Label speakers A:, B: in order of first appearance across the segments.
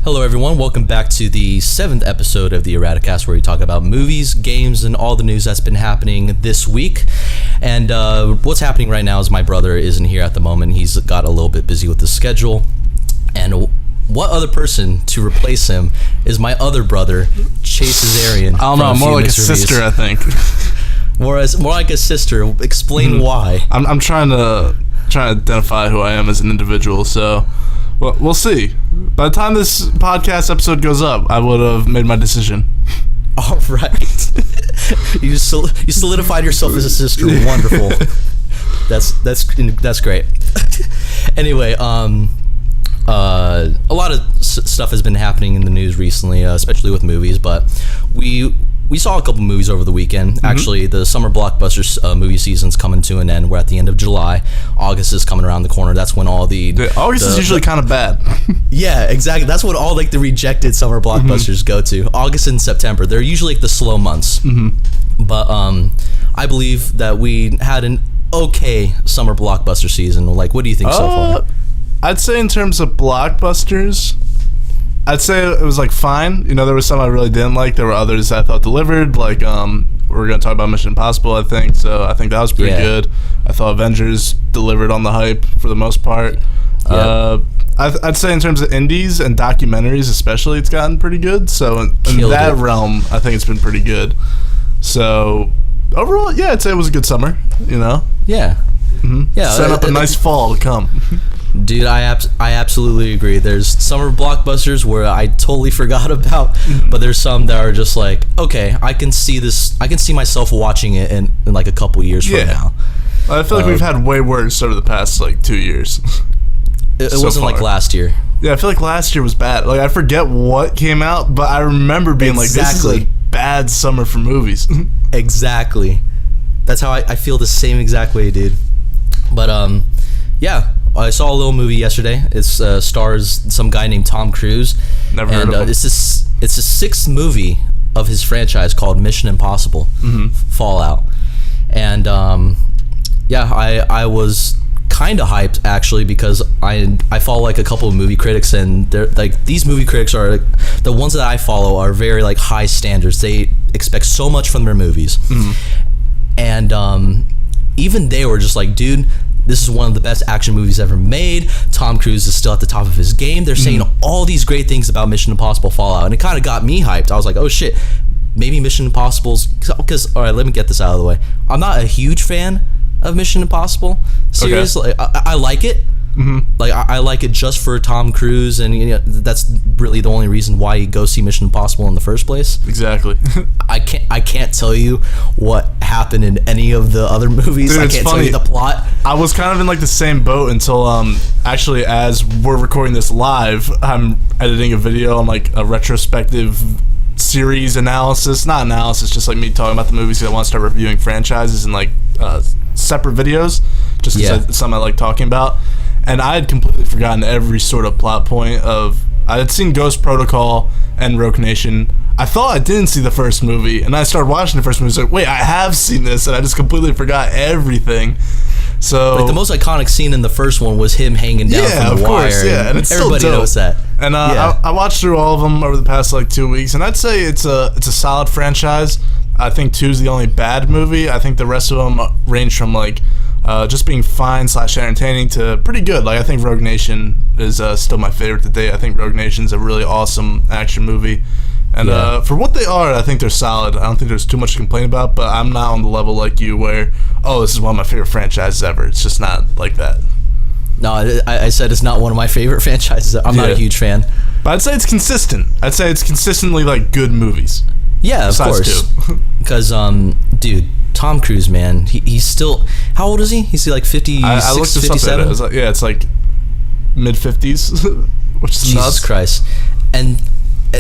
A: Hello everyone, welcome back to the 7th episode of the Arratikast, where we talk about movies, games, and all the news that's been happening this week. And what's happening right now is my brother isn't here at the moment. He's got a little bit busy with the schedule. And what other person to replace him is my other brother, Chase Azarian.
B: I don't know, more like a sister, I think.
A: More like a sister. Explain why.
B: I'm trying to identify who I am as an individual, so we'll see. By the time this podcast episode goes up, I would have made my decision.
A: All right. You solidified yourself as a sister. Wonderful. That's great. Anyway, a lot of stuff has been happening in the news recently, especially with movies, but we saw a couple movies over the weekend. Mm-hmm. Actually, the summer blockbusters movie season's coming to an end. We're at the end of July. August is coming around the corner. That's when all
B: August is usually kind of bad.
A: Yeah, exactly. That's what all the rejected summer blockbusters go to. August and September. They're usually the slow months. Mm-hmm. But I believe that we had an okay summer blockbuster season. What do you think so far?
B: I'd say in terms of blockbusters, I'd say it was fine. There was some I really didn't like. There were others I thought delivered. We're going to talk about Mission Impossible, I think. So I think that was pretty good. I thought Avengers delivered on the hype for the most part. Yeah. I'd say in terms of indies and documentaries especially, it's gotten pretty good. So in that realm, I think it's been pretty good. So overall, yeah, I'd say it was a good summer,
A: Yeah.
B: Mm-hmm. Yeah. Set up a nice fall to come.
A: Dude, I absolutely agree. There's summer blockbusters where I totally forgot about, but there's some that are just okay, I can see this. I can see myself watching it in a couple years from now.
B: I feel like we've had way worse over the past 2 years.
A: It wasn't far. Like last year.
B: Yeah, I feel like last year was bad. I forget what came out, but I remember being this is a bad summer for movies.
A: Exactly. That's how I feel the same exact way, dude. But yeah. I saw a little movie yesterday. It stars some guy named Tom Cruise.
B: Never heard of him.
A: It's the 6th movie of his franchise called Mission Impossible Fallout. And I was kind of hyped actually because I follow a couple of movie critics, and they're these movie critics are the ones that I follow are very high standards. They expect so much from their movies. And even they were just dude, this is one of the best action movies ever made. Tom Cruise is still at the top of his game. They're saying all these great things about Mission Impossible Fallout, and it kind of got me hyped. I was like, oh shit, maybe Mission Impossible's... Because, all right, let me get this out of the way. I'm not a huge fan of Mission Impossible series. Okay. I like it. I like it just for Tom Cruise, and that's really the only reason why you go see Mission Impossible in the first place.
B: Exactly.
A: I can't tell you what happened in any of the other movies.
B: Dude,
A: I can't tell you the plot.
B: I was kind of in the same boat until actually, as we're recording this live, I'm editing a video on a retrospective series analysis, not analysis, just me talking about the movies. I want to start reviewing franchises and separate videos, just because it's something I like talking about. And I had completely forgotten every sort of plot point of... I had seen Ghost Protocol and Rogue Nation. I thought I didn't see the first movie, and I started watching the first movie. I was wait, I have seen this, and I just completely forgot everything. So
A: the most iconic scene in the first one was him hanging down from the wire.
B: Course, yeah, and it's
A: everybody
B: still dope.
A: Knows that.
B: And I watched through all of them over the past 2 weeks, and I'd say it's a solid franchise. I think 2 is the only bad movie. I think the rest of them range from just being fine / entertaining to pretty good. I think Rogue Nation is still my favorite today. I think Rogue Nation's a really awesome action movie. And for what they are, I think they're solid. I don't think there's too much to complain about, but I'm not on the level like you where, this is one of my favorite franchises ever. It's just not like that.
A: No, I said it's not one of my favorite franchises. I'm not a huge fan.
B: But I'd say it's consistent. I'd say it's consistently good movies.
A: Yeah, of course. Because, dude, Tom Cruise, man, he's still... How old is he? He's 56,
B: I looked this
A: 57?
B: Up. It's mid-50s, which is
A: Jesus
B: nuts.
A: Christ. And...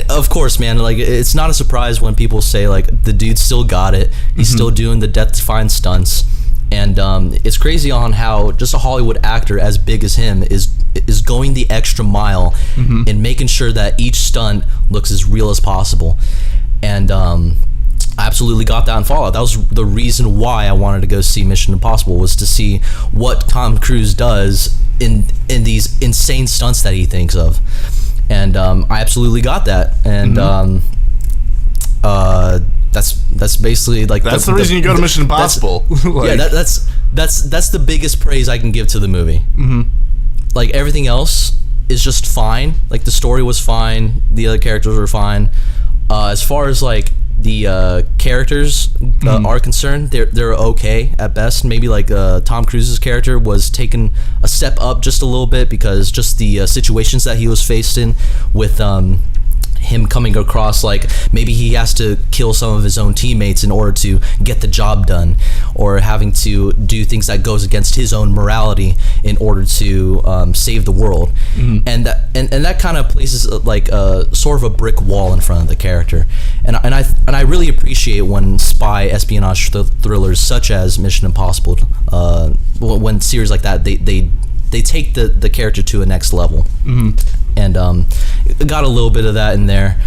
A: Of course, man. It's not a surprise when people say the dude still got it. He's still doing the death-defying stunts, and it's crazy on how just a Hollywood actor as big as him is going the extra mile in making sure that each stunt looks as real as possible. And I absolutely got that in Fallout. That was the reason why I wanted to go see Mission Impossible, was to see what Tom Cruise does in these insane stunts that he thinks of. and I absolutely got that, and that's basically like
B: that's the reason you go to Mission Impossible.
A: Like, yeah, that's the biggest praise I can give to the movie. Like everything else is just fine. Like the story was fine, the other characters were fine. As far as like the characters are concerned, they're okay at best. Maybe like Tom Cruise's character was taken a step up just a little bit because just the situations that he was faced in with him coming across, like maybe he has to kill some of his own teammates in order to get the job done, or having to do things that goes against his own morality in order to save the world. And that kind of places like sort of a brick wall in front of the character, and I really appreciate when spy espionage thrillers such as Mission Impossible, when series like that they take the character to a next level. And got a little bit of that in there.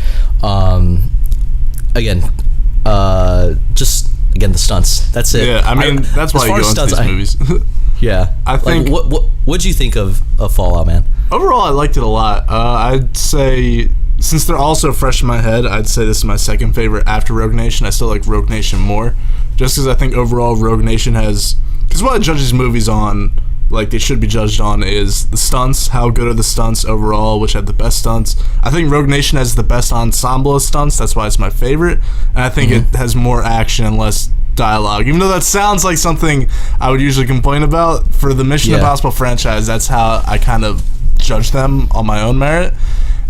A: Just the stunts. That's it.
B: Yeah, I mean that's why you go into these movies.
A: Yeah,
B: I think.
A: Like, what'd you think of Fallout, man?
B: Overall, I liked it a lot. I'd say, since they're all so fresh in my head, I'd say this is my second favorite after Rogue Nation. I still like Rogue Nation more, just because I think overall Rogue Nation has, because what I judge these movies on, like they should be judged on, is the stunts. How good are the stunts overall? Which had the best stunts? I think Rogue Nation has the best ensemble of stunts. That's why it's my favorite. And I think it has more action and less dialogue. Even though that sounds like something I would usually complain about, for the Mission Impossible franchise, that's how I kind of judge them on my own merit.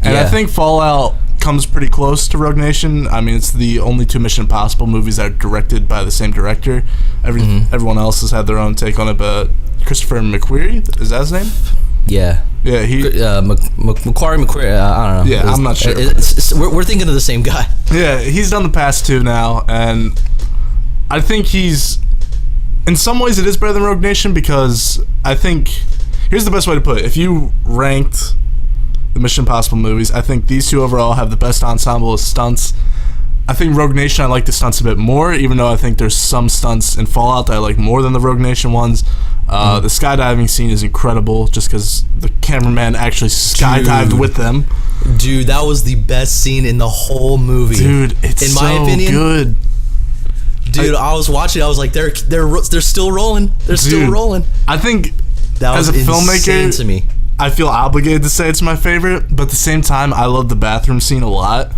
B: And I think Fallout comes pretty close to Rogue Nation. I mean, it's the only two Mission Impossible movies that are directed by the same director. Everyone else has had their own take on it, but Christopher McQuarrie, is that his name?
A: Yeah.
B: Yeah, he...
A: McQuarrie, I don't know.
B: Yeah, I'm not sure.
A: We're thinking of the same guy.
B: Yeah, he's done the past two now, and I think he's... In some ways, it is better than Rogue Nation, because I think... Here's the best way to put it. If you ranked the Mission Impossible movies, I think these two overall have the best ensemble of stunts. I think Rogue Nation, I like the stunts a bit more, even though I think there's some stunts in Fallout that I like more than the Rogue Nation ones. The skydiving scene is incredible, just because the cameraman actually skydived with them.
A: Dude, that was the best scene in the whole movie.
B: Dude, it's
A: in my opinion,
B: good.
A: Dude, I was watching. I was like, they're still rolling. They're still rolling.
B: I think
A: that was
B: as a filmmaker,
A: to me,
B: I feel obligated to say it's my favorite, but at the same time, I love the bathroom scene a lot.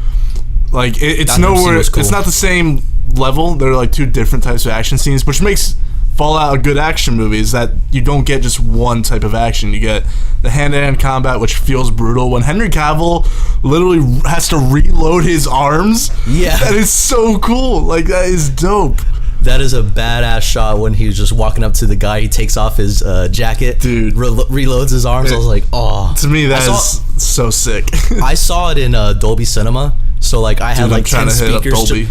B: Like it's nowhere. Cool. It's not the same level. They're like two different types of action scenes, which makes Fallout a good action movie. Is that you don't get just one type of action. You get the hand-to-hand combat, which feels brutal. When Henry Cavill literally has to reload his arms, that is so cool. Like that is dope.
A: That is a badass shot when he was just walking up to the guy. He takes off his jacket,
B: dude,
A: reloads his arms. I was like, oh.
B: To me, that is so sick.
A: I saw it in Dolby Cinema, so like I had like 10 speakers.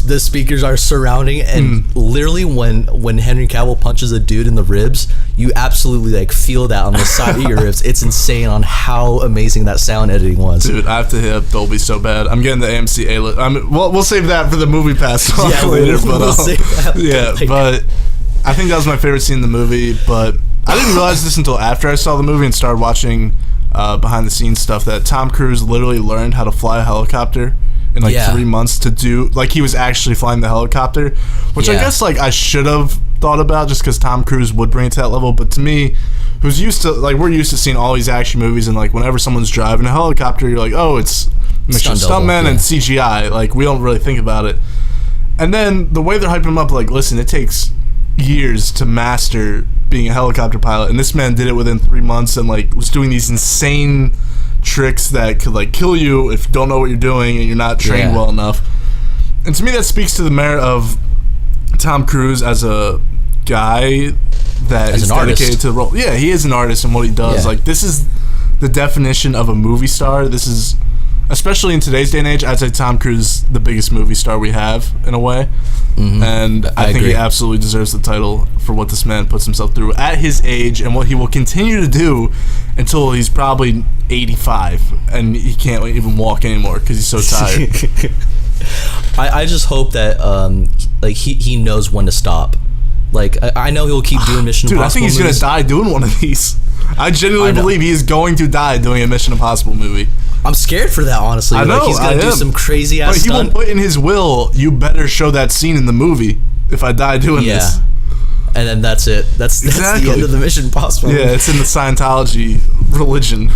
A: The speakers are surrounding, and literally when Henry Cavill punches a dude in the ribs, you absolutely like feel that on the side of your ribs. It's insane on how amazing that sound editing was.
B: Dude, I have to hit up Dolby so bad. I'm getting the AMC A-list. We'll save that for the MoviePass talk later. We'll save that. Yeah, but I think that was my favorite scene in the movie. But I didn't realize this until after I saw the movie and started watching behind the scenes stuff, that Tom Cruise literally learned how to fly a helicopter in like 3 months to do, like he was actually flying the helicopter, which I guess like I should have thought about, just because Tom Cruise would bring it to that level. But to me, who's used to, like, we're used to seeing all these action movies, and like whenever someone's driving a helicopter, you're like, oh, it's stuntman and CGI. Like we don't really think about it. And then the way they're hyping him up, like, listen, it takes years to master being a helicopter pilot, and this man did it within 3 months, and like was doing these insane tricks that could like kill you if you don't know what you're doing and you're not trained well enough. And to me, that speaks to the merit of Tom Cruise as a guy that is dedicated to the role. Yeah, he is an artist in what he does. Like, this is the definition of a movie star. This is, especially in today's day and age, I'd say Tom Cruise is the biggest movie star we have in a way. And I think he absolutely deserves the title for what this man puts himself through at his age, and what he will continue to do until he's probably 85 and he can't even walk anymore because he's so tired.
A: I just hope that like he knows when to stop. Like I know he'll keep doing Mission Impossible.
B: Dude, I think he's gonna die doing one of these. I genuinely believe he is going to die doing a Mission Impossible movie.
A: I'm scared for that, honestly.
B: I know,
A: like, he's gonna do some crazy ass stunt.
B: But he will put in his will, you better show that scene in the movie if I die doing this.
A: And then that's it. That's the end of the Mission Impossible.
B: Yeah, it's in the Scientology religion.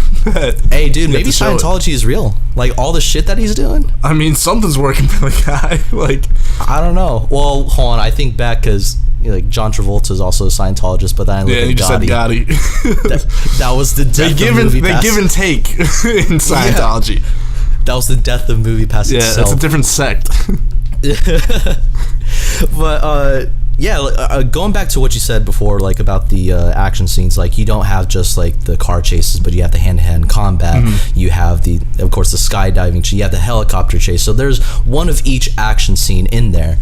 A: Hey, dude, maybe Scientology is real. Like, all the shit that he's doing.
B: I mean, something's working for the guy. Like,
A: I don't know. Well, hold on. I think back because like John Travolta is also a Scientologist, but then I look at
B: you just said Gotti.
A: that was the death of MoviePass.
B: They give and take in Scientology.
A: Yeah. That was the death of MoviePass itself.
B: Yeah, it's a different sect.
A: But going back to what you said before, like about the action scenes, like you don't have just like the car chases, but you have the hand-to-hand combat. You have of course, the skydiving. You have the helicopter chase. So there's one of each action scene in there.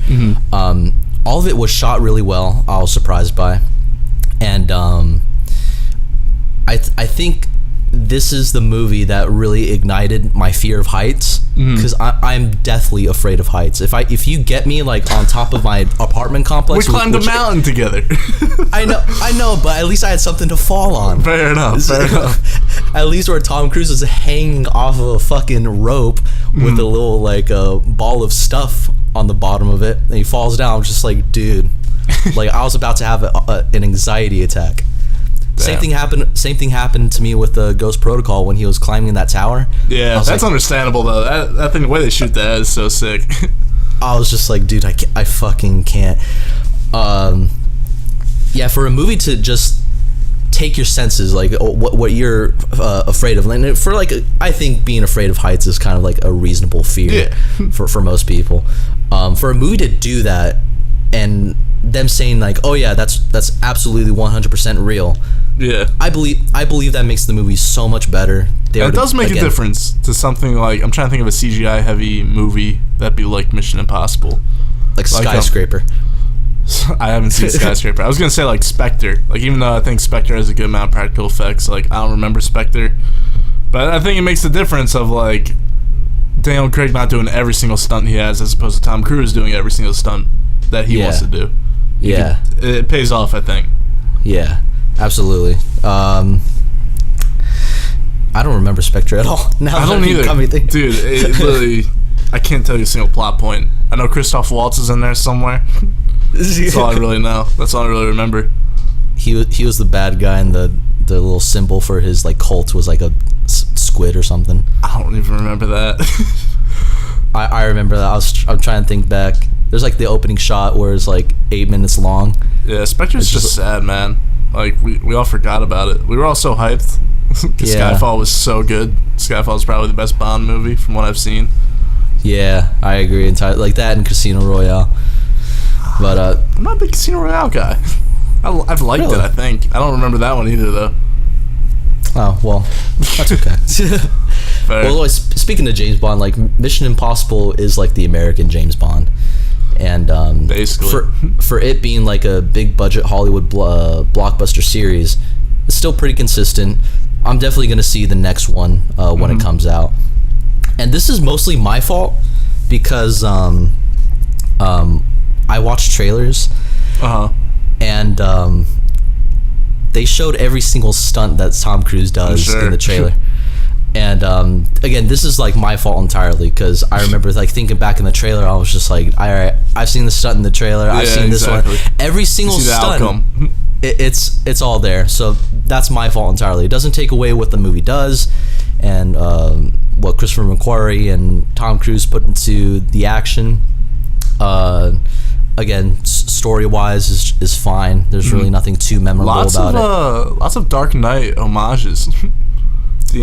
A: All of it was shot really well. I was surprised by, and I think this is the movie that really ignited my fear of heights, because I'm deathly afraid of heights. If you get me like on top of my apartment complex,
B: we climbed a mountain together.
A: I know, but at least I had something to fall on.
B: Fair enough.
A: At least where Tom Cruise is hanging off of a fucking rope with a little like ball of stuff on the bottom of it, and he falls down. I'm just like, dude, like I was about to have an anxiety attack. Damn. Same thing happened to me with the Ghost Protocol when he was climbing that tower. Yeah,
B: that's like, understandable though. That thing, the way they shoot that is so sick.
A: I was just like, dude, I fucking can't. Yeah, for a movie to just take your senses, like what you're afraid of, and for like I think being afraid of heights is kind of like a reasonable fear for most people. For a movie to do that and them saying like, oh yeah, that's absolutely 100% real. Yeah, I believe that makes the movie so much better.
B: It does make a difference to something like, I'm trying to think of a CGI heavy movie that'd be like Mission Impossible,
A: like Skyscraper.
B: I haven't seen Skyscraper. I was gonna say like Spectre. Like, even though I think Spectre has a good amount of practical effects, like I don't remember Spectre, but I think it makes the difference of like Daniel Craig not doing every single stunt he has, as opposed to Tom Cruise doing every single stunt that he wants to do. It pays off, I think.
A: Yeah, absolutely. I don't remember Spectre at all. Now
B: I don't either. Dude, it literally, I can't tell you a single plot point. I know Christoph Waltz is in there somewhere. That's all I really know. That's all I really remember.
A: He was the bad guy, and the little symbol for his like cult was like a squid or something.
B: I don't even remember that.
A: I remember that. I'm trying to think back. There's like the opening shot where it's like 8 minutes long.
B: Yeah, Spectre's just sad, man. Like we all forgot about it. We were all so hyped. Skyfall was so good. Skyfall is probably the best Bond movie from what I've seen.
A: Yeah, I agree entirely. Like that and Casino Royale. But
B: I'm not a big Casino Royale guy. I've liked it, I think. I don't remember that one either, though.
A: Oh, well, that's okay. Well, speaking of James Bond, like Mission Impossible is like the American James Bond. And
B: basically,
A: for it being like a big budget Hollywood blockbuster series, it's still pretty consistent. I'm definitely going to see the next one when it comes out. And this is mostly my fault because I watched trailers, and they showed every single stunt that Tom Cruise does in the trailer. And again, this is like my fault entirely, because I remember like thinking back in the trailer, I was just like, all right, I've seen the stunt in the trailer, I've seen this one, every single stunt. It's all there, so that's my fault entirely. It doesn't take away what the movie does, and what Christopher McQuarrie and Tom Cruise put into the action. Again, story-wise is fine. There's really nothing too memorable about it.
B: Lots of Dark Knight homages. The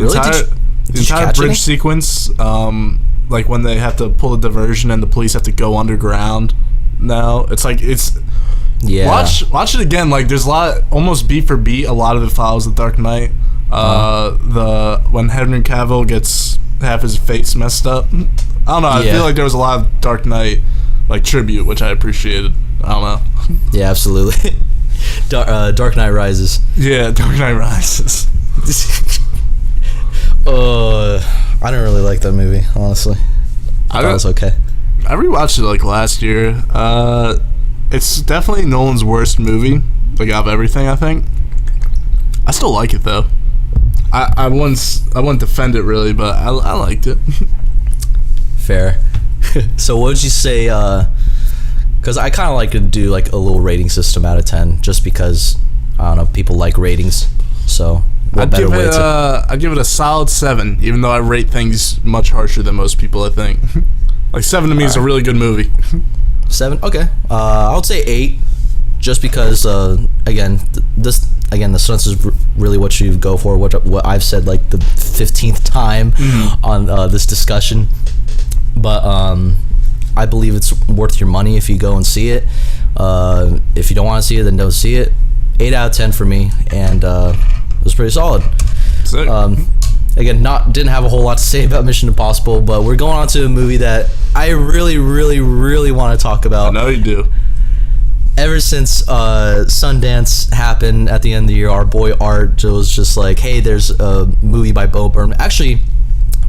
B: entire bridge sequence, like when they have to pull a diversion and the police have to go underground. Now it's like watch it again. Like there's a lot, almost beat for beat, a lot of it follows the Dark Knight. When Henry Cavill gets half his face messed up, I don't know. I feel like there was a lot of Dark Knight like tribute, which I appreciated. I don't know.
A: Yeah, absolutely. Dark Knight Rises.
B: Yeah, Dark Knight Rises.
A: I didn't really like that movie, honestly. I thought it was okay.
B: I rewatched it like last year. It's definitely Nolan's worst movie, like out of everything, I think. I still like it though. I wouldn't defend it really, but I liked it.
A: Fair. So what would you say? Because I kind of like to do like a little rating system out of 10, just because I don't know, people like ratings. So
B: I'd give it a solid 7, even though I rate things much harsher than most people. I think like 7 to me is a really good movie.
A: 7, okay. I would say 8, just because again, the stunts is really what you go for. What I've said like the 15th time on this discussion, but I believe it's worth your money if you go and see it. If you don't want to see it, then don't see it. 8 out of 10 for me, and it was pretty solid.
B: Sick.
A: Again, didn't have a whole lot to say about Mission Impossible, but we're going on to a movie that I really, really, really want to talk about.
B: I know you do.
A: Ever since Sundance happened at the end of the year, our boy Art was just like, hey, there's a movie by Bo Burnham. Actually,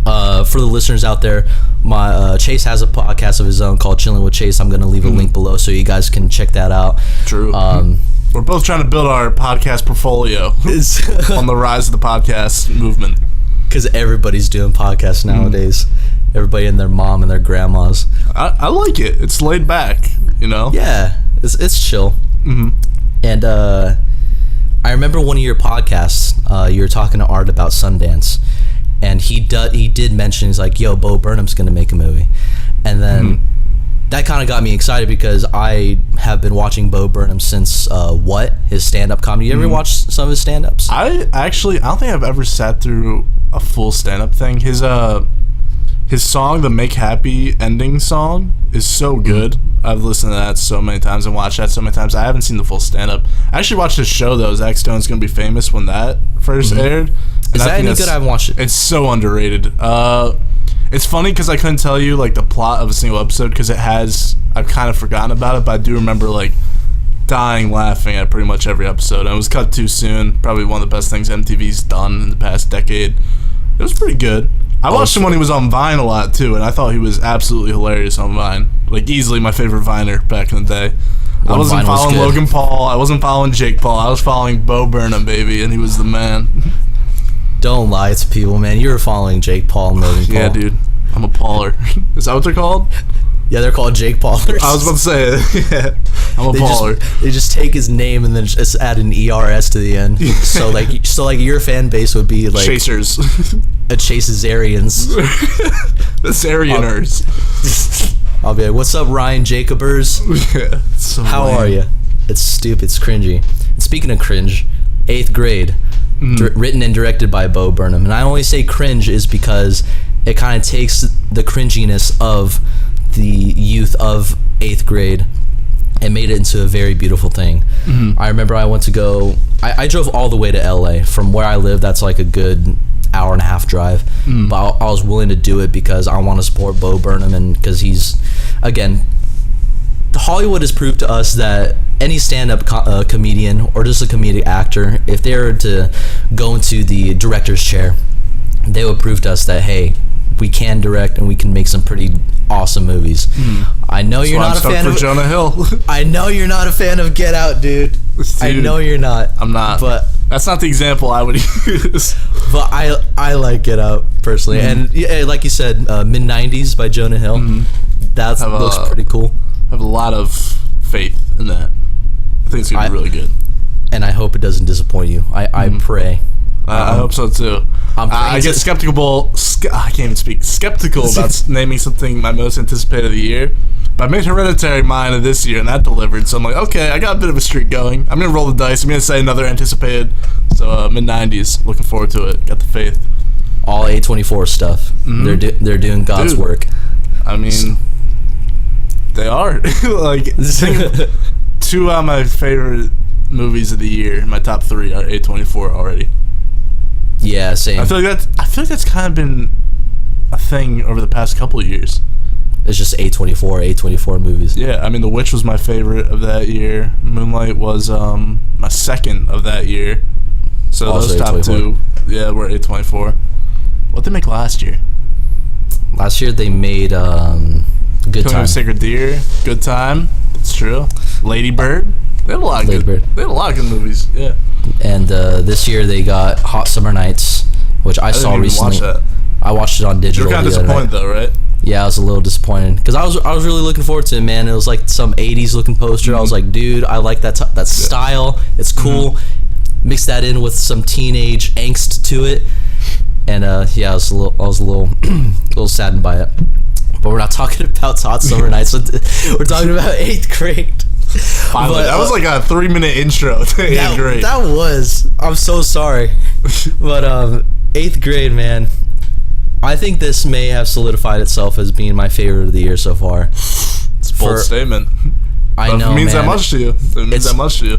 A: for the listeners out there, my Chase has a podcast of his own called Chilling with Chase. I'm going to leave a link below so you guys can check that out.
B: True. We're both trying to build our podcast portfolio on the rise of the podcast movement.
A: Because everybody's doing podcasts nowadays. Everybody and their mom and their grandmas.
B: I like it. It's laid back, you know?
A: Yeah, it's chill. And I remember one of your podcasts, you were talking to Art about Sundance. And he did mention, he's like, yo, Bo Burnham's going to make a movie. And then that kind of got me excited because I have been watching Bo Burnham since, his stand-up comedy. You ever watch some of his stand-ups?
B: I don't think I've ever sat through a full stand-up thing. His song, the Make Happy ending song, is so good. I've listened to that so many times and watched that so many times. I haven't seen the full stand-up. I actually watched his show, though, Zach Stone's Gonna Be Famous, when that first aired.
A: Is that any good? I haven't watched it.
B: It's so underrated. It's funny because I couldn't tell you like the plot of a single episode because I've kind of forgotten about it, but I do remember like dying laughing at pretty much every episode. And it was cut too soon. Probably one of the best things MTV's done in the past decade. It was pretty good. I watched him when he was on Vine a lot too, and I thought he was absolutely hilarious on Vine. Like easily my favorite Viner back in the day. I wasn't following Logan Paul. I wasn't following Jake Paul. I was following Bo Burnham, baby, and he was the man.
A: Don't lie to people, man. You were following Jake Paul and Logan Paul.
B: Yeah, dude. I'm a Pauler. Is that what they're called?
A: Yeah, they're called Jake Paulers.
B: I was about to say it. Yeah. I'm a Pauler.
A: They just take his name and then just add an ERS to the end. So like your fan base would be like
B: Chasers.
A: A Chase Azarians.
B: The Azarianers.
A: I'll be like, what's up, Ryan Jacobers?
B: Yeah. So
A: how
B: lame.
A: are you? It's stupid. It's cringy. And speaking of cringe, 8th grade. Written and directed by Bo Burnham. And I only say cringe is because it kind of takes the cringiness of the youth of 8th grade and made it into a very beautiful thing. I remember I went to go, I drove all the way to LA from where I live. That's like a good hour and a half drive, but I was willing to do it because I want to support Bo Burnham, and because he's, again, Hollywood has proved to us that any stand-up comedian or just a comedic actor, if they were to go into the director's chair, they would prove to us that, hey, we can direct and we can make some pretty awesome movies. I know you're not a fan of
B: Jonah Hill.
A: I know you're not a fan of Get Out, dude. I know you're not.
B: I'm not.
A: But
B: that's not the example I would use.
A: But I like Get Out personally, and yeah, like you said, mid-90s by Jonah Hill. That looks pretty cool.
B: I have a lot of faith in that. I think it's gonna be really good,
A: and I hope it doesn't disappoint you. I pray.
B: I hope so too. I get skeptical. I can't even speak. Skeptical about naming something my most anticipated of the year. But I made Hereditary mine of this year, and that delivered. So I'm like, okay, I got a bit of a streak going. I'm gonna roll the dice. I'm gonna say another anticipated. So mid-90s. Looking forward to it. Got the faith.
A: All A24 stuff. They're doing God's work.
B: I mean, they are. Like, two of my favorite movies of the year, my top 3 are A24 already.
A: Yeah, same.
B: I feel like that's kind of been a thing over the past couple of years.
A: It's just A24 movies.
B: Yeah, I mean, The Witch was my favorite of that year. Moonlight was my second of that year. So also those top A24. 2, yeah, were A24. What'd they make last year?
A: Last year they made Good Time.
B: Sacred Deer, Good Time. That's true. Lady Bird. They had a lot of
A: Lady
B: good.
A: Bird.
B: They had a lot of good movies. Yeah.
A: And this year they got Hot Summer Nights, which I saw recently.
B: Watch that.
A: I watched it on digital.
B: You're kind of disappointed though, right?
A: Yeah, I was a little disappointed because I was really looking forward to it, man. It was like some '80s looking poster. I was like, dude, I like that style. It's cool. Mix that in with some teenage angst to it, and yeah, I was a little saddened by it. But we're not talking about Hot Summer Nights. We're talking about 8th grade.
B: Finally, that was like a 3-minute intro to 8th grade.
A: That was. I'm so sorry, but 8th grade, man. I think this may have solidified itself as being my favorite of the year so far.
B: It's a bold statement.
A: I know,
B: it means
A: man.
B: that much to you. It means that much to you.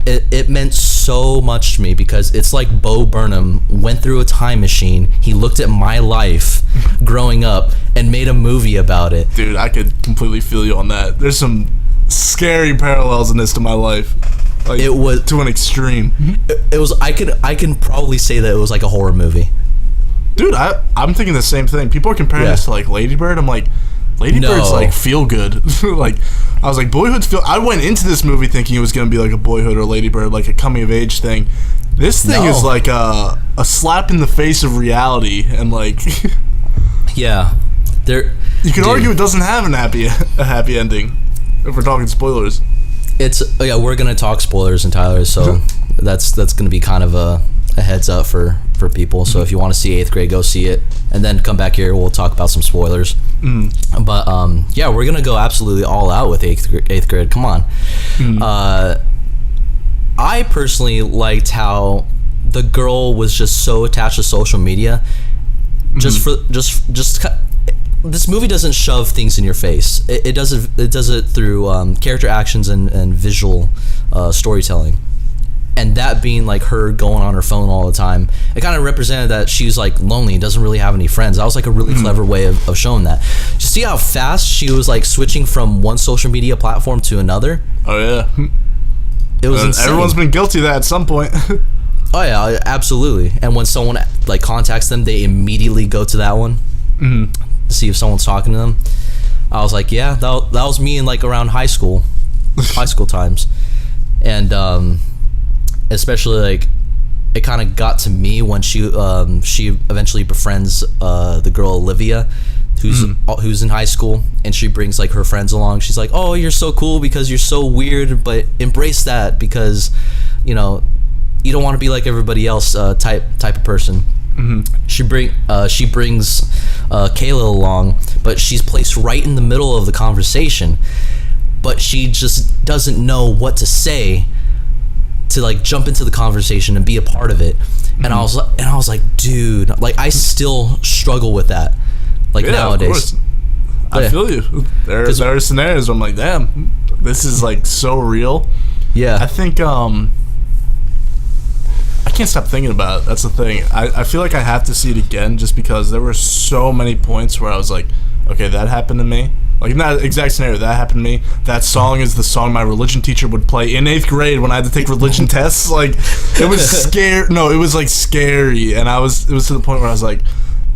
A: It meant so much to me because it's like Bo Burnham went through a time machine. He looked at my life growing up and made a movie about it.
B: Dude, I could completely feel you on that. There's some scary parallels in this to my life. Like,
A: it was
B: to an extreme.
A: It was. I can probably say that it was like a horror movie.
B: Dude, I'm thinking the same thing. People are comparing this to like Lady Bird. I'm like, Lady Bird's like feel good. Like, I was like, Boyhood's feel. I went into this movie thinking it was gonna be like a Boyhood or Lady Bird, like a coming of age thing. This thing is like a slap in the face of reality, and like,
A: yeah, there.
B: You can argue it doesn't have a happy ending. If we're talking spoilers,
A: we're gonna talk spoilers and Tyler, so that's gonna be kind of a heads up for people. So if you want to see 8th grade, go see it, and then come back here. We'll talk about some spoilers. But yeah, we're gonna go absolutely all out with 8th grade. Come on. I personally liked how the girl was just so attached to social media. This movie doesn't shove things in your face. It does it through character actions and visual storytelling. And that being like her going on her phone all the time, it kind of represented that she's like lonely and doesn't really have any friends. That was like a really clever way of showing that. You see how fast she was like switching from one social media platform to another?
B: Oh yeah.
A: It was insane.
B: Everyone's been guilty of that at some point.
A: Oh yeah, absolutely. And when someone like contacts them, they immediately go to that one to see if someone's talking to them. I was like, yeah, that was me in like around high school times. And especially like it kind of got to me when she eventually befriends the girl Olivia, who's in high school, and she brings like her friends along. She's like, oh, you're so cool because you're so weird, but embrace that because you know you don't want to be like everybody else type of person. She brings Kayla along, but she's placed right in the middle of the conversation, but she just doesn't know what to say to like jump into the conversation and be a part of it. And I was like, dude, like I still struggle with that like nowadays.
B: I feel you. There are scenarios where I'm like, damn, this is like so real.
A: Yeah,
B: I think I can't stop thinking about it. That's the thing. I feel like I have to see it again just because there were so many points where I was like, okay, that happened to me. Like, not exact scenario, that happened to me. That song is the song my religion teacher would play in 8th grade when I had to take religion tests. Like, it was scary. No, it was like scary. And it was to the point where I was like,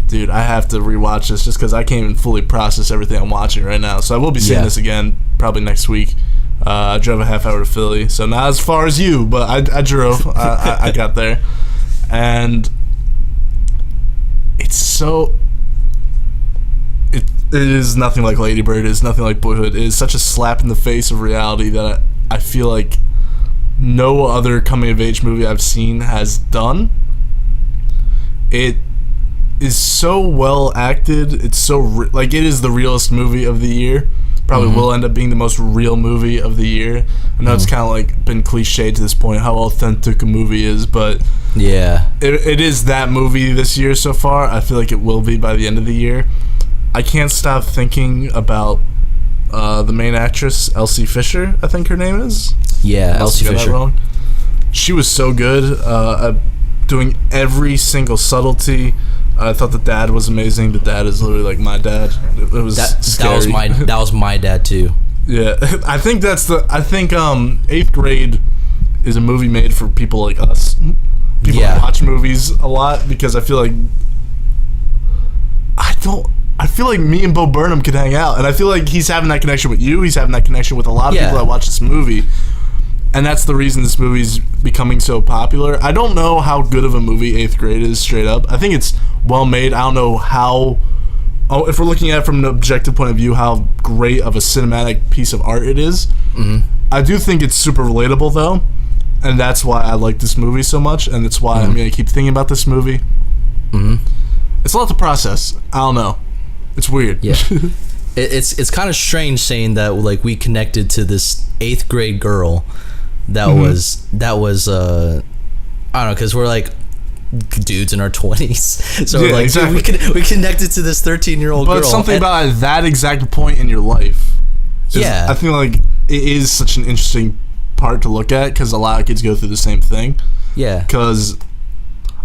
B: dude, I have to rewatch this just because I can't even fully process everything I'm watching right now. So I will be seeing this again probably next week. I drove a half hour to Philly, so not as far as you, but I drove. I got there. And it's so... It is nothing like Lady Bird. It is nothing like Boyhood. It is such a slap in the face of reality that I feel like no other coming-of-age movie I've seen has done. It is so well acted. It's so... like, it is the realest movie of the year. Probably will end up being the most real movie of the year. I know it's kind of like been cliched to this point how authentic a movie is, but
A: yeah,
B: it is that movie this year so far. I feel like it will be by the end of the year. I can't stop thinking about the main actress, Elsie Fisher, I think her name is.
A: Yeah, Elsie Fisher.
B: Wrong. She was so good at doing every single subtlety. I thought the dad was amazing. The dad is literally like my dad. It was scary.
A: That was my dad too.
B: Yeah, I think 8th grade is a movie made for people like us. People who watch movies a lot because I feel like I feel like me and Bo Burnham could hang out, and I feel like he's having that connection with you. He's having that connection with a lot of people that watch this movie. and that's the reason this movie's becoming so popular. I don't know how good of a movie 8th Grade is, straight up. I think it's well made. I don't know how... Oh, if we're looking at it from an objective point of view, how great of a cinematic piece of art it is. I do think it's super relatable, though, and that's why I like this movie so much, and it's why I'm going to keep thinking about this movie. It's a lot to process. I don't know. It's weird.
A: Yeah. It's kind of strange saying that, like, we connected to this 8th grade girl that was I don't know, because we're like dudes in our 20s, so we're like, exactly. Dude, we connected to this 13-year-old girl.
B: But something about that exact point in your life, I feel like it is such an interesting part to look at, because a lot of kids go through the same thing. Yeah. Because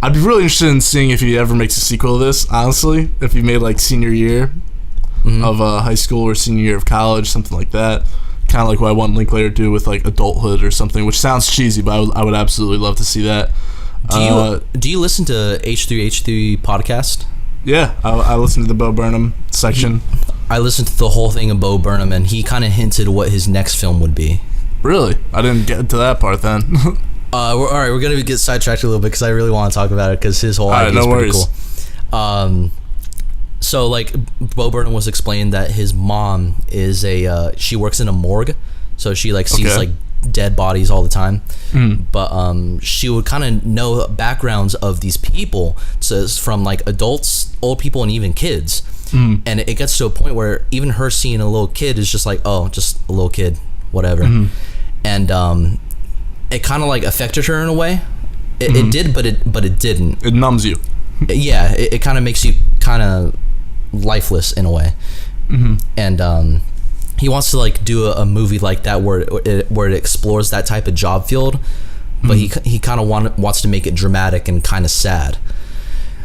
B: I'd be really interested in seeing if he ever makes a sequel to this, honestly. If he made, like, senior year of high school or senior year of college, something like that. Kind of like what I want Linklater to do with, like, adulthood or something, which sounds cheesy, but I would absolutely love to see that.
A: Do you listen to H3H3 podcast?
B: Yeah, I listened to the Bo Burnham section.
A: I listened to the whole thing of Bo Burnham, and he kind of hinted what his next film would be. Really? I didn't get to that part then. We're gonna get sidetracked a little bit because I really want to talk about it, because his whole idea is pretty cool. So, like, Bo Burnham was explaining that his mom is she works in a morgue, so she, like, sees like dead bodies all the time. But she would kind of know backgrounds of these people, so from, like, adults, old people, and even kids. And it gets to a point where even her seeing a little kid is just like, oh, just a little kid, whatever. And it kind of, like, affected her in a way. It did, but it didn't. It numbs you. Yeah, it kind of makes you kind of lifeless in a way. And he wants to, like, do a movie like that where it explores that type of job field, but he kind of wants to make it dramatic and kind of sad.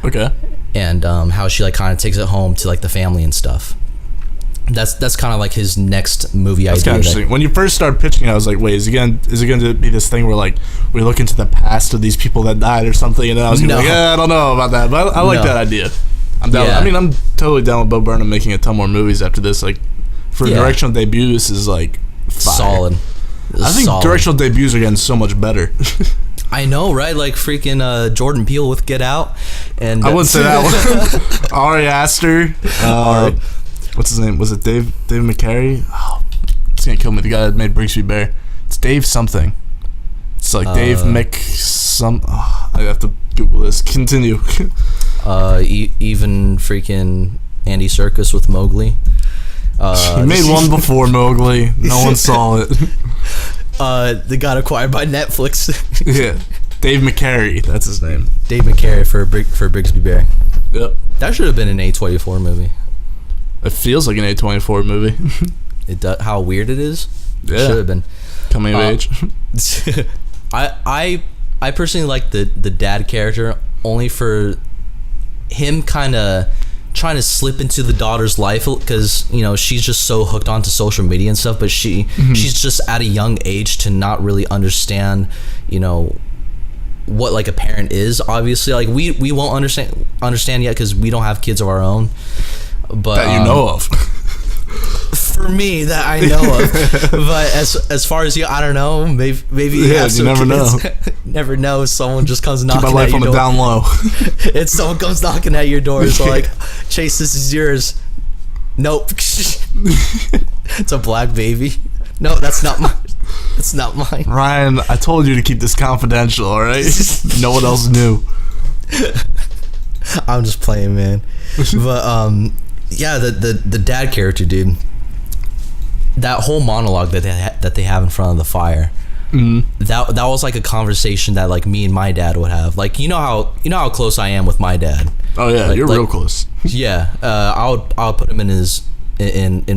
A: Okay. And how she, like, kind of takes it home to, like, the family and stuff. That's kind of like his next movie idea. That's kind of interesting. When you first started pitching it, I was like, wait, is it going to be this thing where, like, we look into the past of these people that died or something? And then I was like, yeah, I don't know about that, but I like that idea. I'm down. Yeah. I mean, I'm totally down with Bo Burnham making a ton more movies after this. Like, for a directional debut, this is, like, fire. Solid. I think directional debuts are getting so much better. I know, right? Like, freaking Jordan Peele with Get Out. And I wouldn't say that one. Ari Aster. What's his name? Was it Dave McQuarrie? Oh, it's gonna kill me. The guy that made Brigsby Bear. It's Dave something. It's like Dave I have to Google this. Continue. Even freaking Andy Serkis with Mowgli. He made one before Mowgli. No one saw it. They got acquired by Netflix. Yeah, Dave McQuarrie. That's his name. Dave McQuarrie for Brigsby Bear. Yep. That should have been an A24 movie. It feels like an A24 movie. It does. How weird it is. Yeah. It should have been. Coming of age. I personally like the dad character only for him kind of trying to slip into the daughter's life, because, you know, she's just so hooked onto social media and stuff, but she's just at a young age to not really understand, you know, what, like, a parent is. Obviously, like, we won't understand yet because we don't have kids of our own. But that you know of. For me, that I know of. But as far as you, I don't know. Maybe yeah, you never know. Never know. Someone just comes knocking. Keep my life on the down low. If someone comes knocking at your door, it's like, Chase, this is yours. Nope. It's a black baby. No, that's not mine. It's not mine. Ryan, I told you to keep this confidential. All right. No one else knew. I'm just playing, man. But yeah, the dad character, dude. That whole monologue that they have in front of the fire. That was like a conversation that, like, me and my dad would have. Like, you know how close I am with my dad. Oh yeah, like, you're real close. Yeah, I'll put him in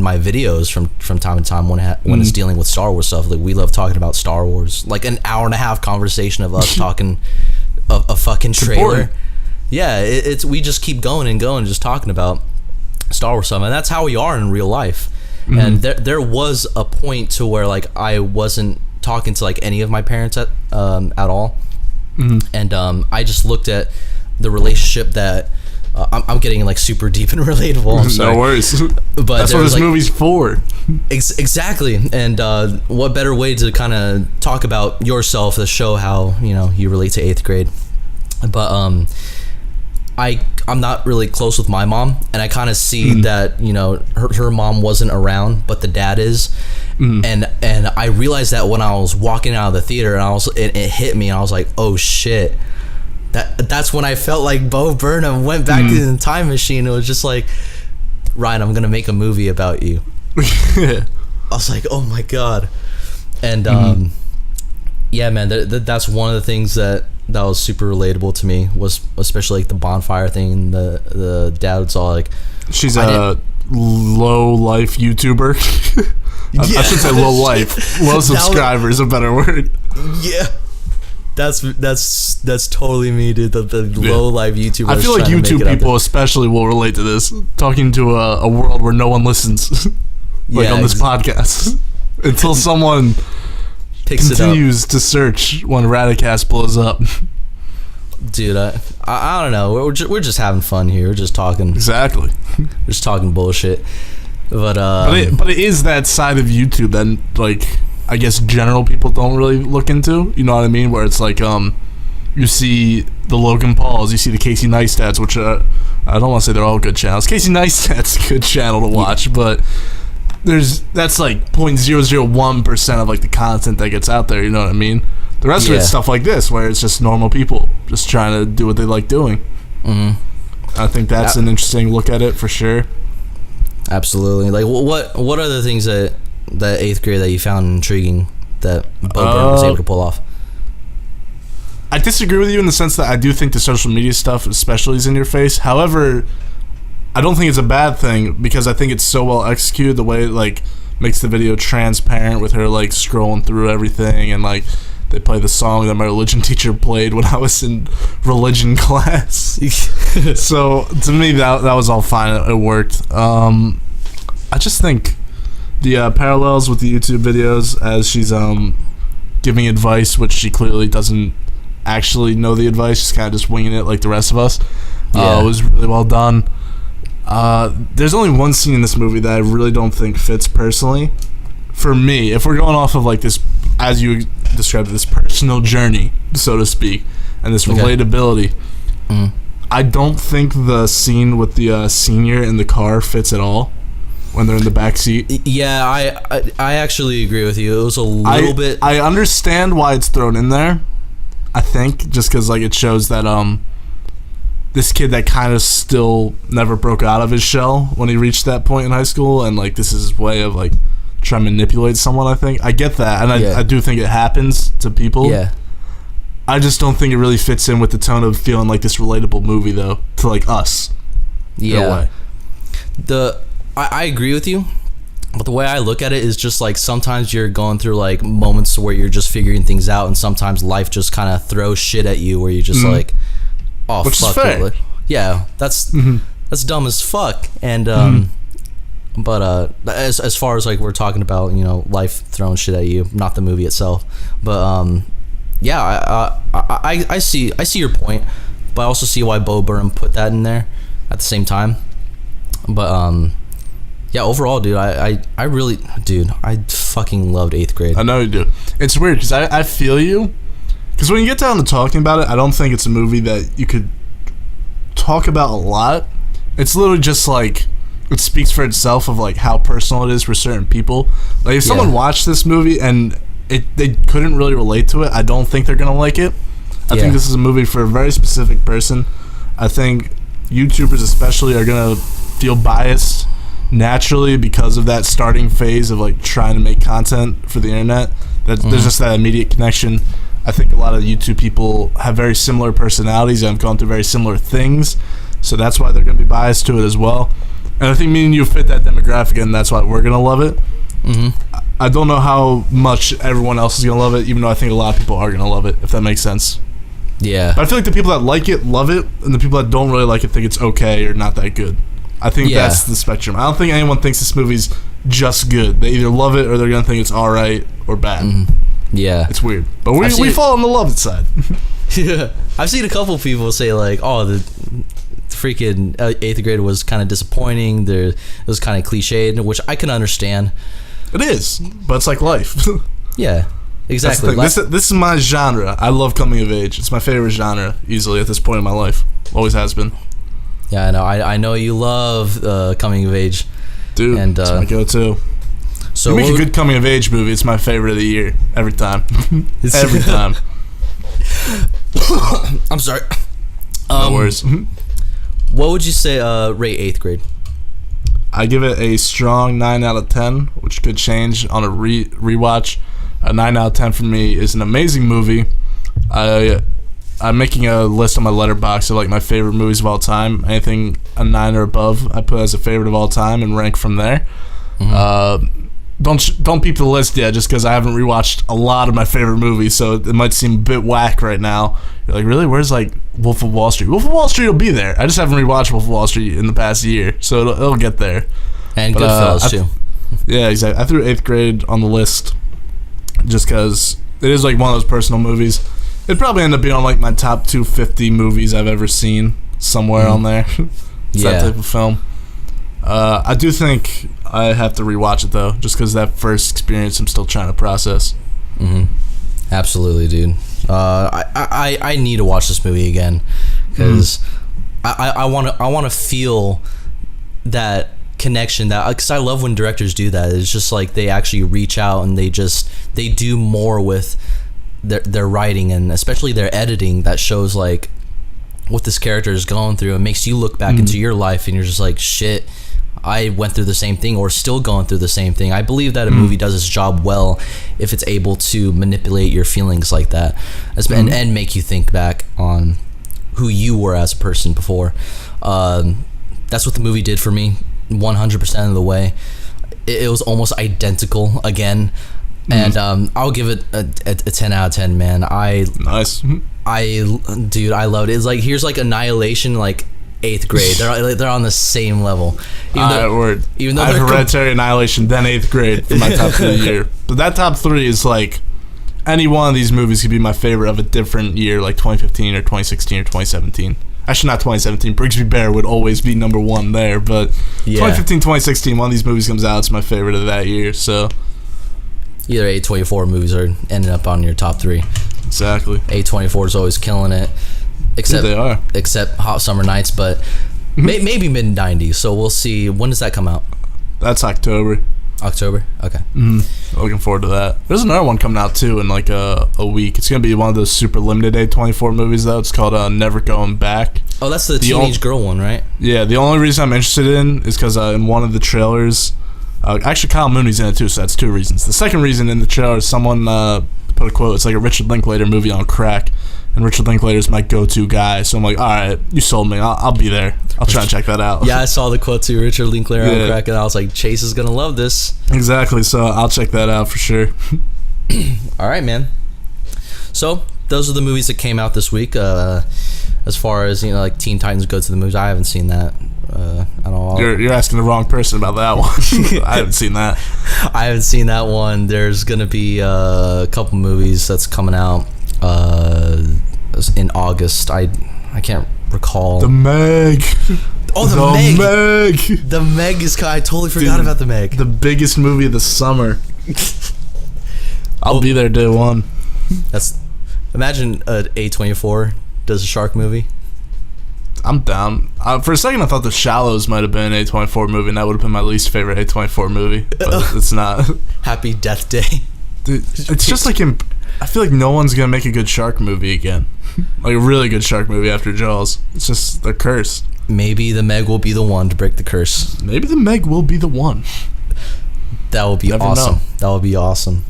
A: my videos from time to time when it's dealing with Star Wars stuff. Like, we love talking about Star Wars. Like, an hour and a half conversation of us talking a fucking trailer. Yeah, we just keep going and going, just talking about Star Wars stuff, and that's how we are in real life. And there was a point to where, like, I wasn't talking to, like, any of my parents at all. And I just looked at the relationship that I'm getting like super deep and relatable. I'm sorry.
B: No worries.
A: But
B: that's what this movie's for.
A: Exactly. And what better way to kind of talk about yourself to show how you relate to 8th grade. But I'm not really close with my mom, and I kind of see that her mom wasn't around, but the dad is. And I realized that when I was walking out of the theater, and it hit me, and I was like, oh shit. That's when I felt like Bo Burnham went back to the time machine. It was just like, Ryan, I'm gonna make a movie about you. I was like, oh my god. And yeah, man, that's one of the things that was super relatable to me, was especially like the bonfire thing. The dad's all like,
B: she's a low life YouTuber. I should say low life. Low subscribers, a better word.
A: Yeah. That's totally me, dude. The low life YouTubers.
B: I feel like YouTube people especially will relate to this. Talking to a world where no one listens, like on this podcast, until someone continues to search when Arratikast blows up.
A: Dude, I don't know. We're just having fun here. We're just talking.
B: Exactly.
A: We're just talking bullshit. But
B: it is that side of YouTube that, like, I guess general people don't really look into. You know what I mean? Where it's like, you see the Logan Pauls, you see the Casey Neistat's, which I don't want to say they're all good channels. Casey Neistat's a good channel to watch, but that's like 0.001% of like the content that gets out there. You know what I mean? The rest of it's stuff like this, where it's just normal people just trying to do what they like doing. I think that's an interesting look at it for sure.
A: Absolutely. Like, what are the things that 8th grade that you found intriguing that Bo Burnham was able to pull off?
B: I disagree with you in the sense that I do think the social media stuff especially is in your face. However, I don't think it's a bad thing, because I think it's so well executed, the way it like makes the video transparent with her like scrolling through everything, and like they play the song that my religion teacher played when I was in religion class. So to me that was all fine. It worked. I just think the parallels with the YouTube videos, as she's giving advice, which she clearly doesn't actually know the advice, she's kind of just winging it like the rest of us. It was really well done. There's only one scene in this movie that I really don't think fits personally. For me, if we're going off of like this, as you described, this personal journey, so to speak, and this relatability, I don't think the scene with the senior in the car fits at all. When they're in the back seat. Yeah,
A: I actually agree with you. It was a little bit.
B: I understand why it's thrown in there. I think just because like it shows that this kid that kind of still never broke out of his shell when he reached that point in high school, and like this is his way of like trying to manipulate someone. I think I get that, and I do think it happens to people.
A: Yeah.
B: I just don't think it really fits in with the tone of feeling like this relatable movie though, to like us.
A: Yeah.
B: In a way.
A: I agree with you, but the way I look at it is just like sometimes you're going through like moments where you're just figuring things out, and sometimes life just kind of throws shit at you where you're just like, oh,
B: which
A: fuck
B: is fair.
A: it. Yeah, that's dumb as fuck. And but as far as like we're talking about, life throwing shit at you, not the movie itself, but yeah, I see your point, but I also see why Bo Burnham put that in there at the same time. But yeah, overall, dude, I really, dude, I fucking loved 8th grade.
B: I know you do. It's weird because I feel you. Because when you get down to talking about it, I don't think it's a movie that you could talk about a lot. It's literally just like, it speaks for itself of like how personal it is for certain people. Like if someone watched this movie and they couldn't really relate to it, I don't think they're gonna like it. I think this is a movie for a very specific person. I think YouTubers especially are gonna feel biased naturally because of that starting phase of like trying to make content for the internet. There's just that immediate connection. I think a lot of YouTube people have very similar personalities and have gone through very similar things, so that's why they're going to be biased to it as well. And I think me and you fit that demographic, and that's why we're going to love it. I don't know how much everyone else is going to love it, even though I think a lot of people are going to love it, if that makes sense.
A: Yeah.
B: But I feel like the people that like it love it, and the people that don't really like it think it's okay or not that good. I think that's the spectrum. I don't think anyone thinks this movie's just good. They either love it or they're going to think it's alright or bad.
A: Yeah.
B: It's weird. But we fall on the love it side.
A: Yeah. I've seen a couple people say like, oh, freaking eighth grade was kind of disappointing. It was kind of cliched, which I can understand.
B: It is, but it's like life.
A: Yeah, exactly.
B: This is my genre. I love coming of age. It's my favorite genre, easily, at this point in my life. Always has been.
A: Yeah, I know. I know you love coming of age.
B: Dude, and, it's my go-to. So you make a good coming of age movie, it's my favorite of the year. Every time. Every time.
A: I'm sorry.
B: No worries.
A: What would you say rate eighth grade?
B: I give it a strong 9 out of 10, which could change on a rewatch. A 9 out of 10 for me is an amazing movie. I'm making a list on my letterbox of like my favorite movies of all time. Anything a 9 or above, I put as a favorite of all time and rank from there. Mm-hmm. Don't peep the list yet, just because I haven't rewatched a lot of my favorite movies, so it might seem a bit whack right now. You're like, really? Where's like Wolf of Wall Street? Wolf of Wall Street will be there. I just haven't rewatched Wolf of Wall Street in the past year, so it'll get there.
A: And Goodfellas too.
B: Yeah, exactly. I threw eighth grade on the list just because it is like one of those personal movies. It'd probably end up being on like my top 250 movies I've ever seen, somewhere on there. It's that type of film. I do think I have to rewatch it though, just because that first experience I'm still trying to process.
A: Absolutely, dude. I need to watch this movie again because I want to feel that connection, that because I love when directors do that. It's just like they actually reach out and they do more with their writing and especially their editing that shows like what this character is going through. It makes you look back into your life and you're just like, shit, I went through the same thing or still going through the same thing. I believe that a movie does its job well if it's able to manipulate your feelings like that and make you think back on who you were as a person before. That's what the movie did for me 100% of the way. It was almost identical again. And I'll give it a 10 out of 10, man.
B: Nice.
A: Dude, I loved it. It's like, here's like Annihilation, like 8th grade. They're on the same level.
B: Even though I have Hereditary, Annihilation, then 8th grade for my top 3 of the year. But that top 3 is like, any one of these movies could be my favorite of a different year, like 2015 or 2016 or 2017. Actually, not 2017. Brigsby Bear would always be number 1 there, but 2015, 2016, one of these movies comes out, it's my favorite of that year, so...
A: Either A24 movies are ending up on your top 3.
B: Exactly.
A: A24 is always killing it. Except
B: they are.
A: Except Hot Summer Nights, but maybe mid-90s, so we'll see. When does that come out?
B: That's October.
A: October? Okay.
B: Looking forward to that. There's another one coming out, too, in like a week. It's going to be one of those super limited A24 movies, though. It's called Never Going Back.
A: Oh, that's the teenage girl one, right?
B: Yeah, the only reason I'm interested in is because in one of the trailers... actually, Kyle Mooney's in it too, so that's 2 reasons. The second reason in the trailer is someone put a quote. It's like a Richard Linklater movie on crack, and Richard Linklater's my go-to guy. So I'm like, all right, you sold me. I'll be there. I'll try and check that out.
A: Yeah, I saw the quote too, Richard Linklater on crack, and I was like, Chase is gonna love this.
B: Exactly. So I'll check that out for sure.
A: All right, man. So those are the movies that came out this week. As far as like Teen Titans Go to the Movies, I haven't seen that. I don't know.
B: You're asking the wrong person about that one. I haven't seen that.
A: I haven't seen that one. There's gonna be a couple movies that's coming out in August. I can't recall.
B: The Meg.
A: Oh, the Meg. The Meg is. I totally forgot about the Meg.
B: The biggest movie of the summer. I'll be there day 1.
A: Imagine A24 does a shark movie.
B: I'm down. For a second, I thought The Shallows might have been an A24 movie, and that would have been my least favorite A24 movie. But it's not.
A: Happy Death Day.
B: Dude, it's just like I feel like no one's gonna make a good shark movie again. Like a really good shark movie after Jaws. It's just they're cursed.
A: Maybe the Meg will be the one to break the curse.
B: Maybe the Meg will be the one.
A: That would be
B: Never
A: awesome.
B: know.
A: That would be awesome.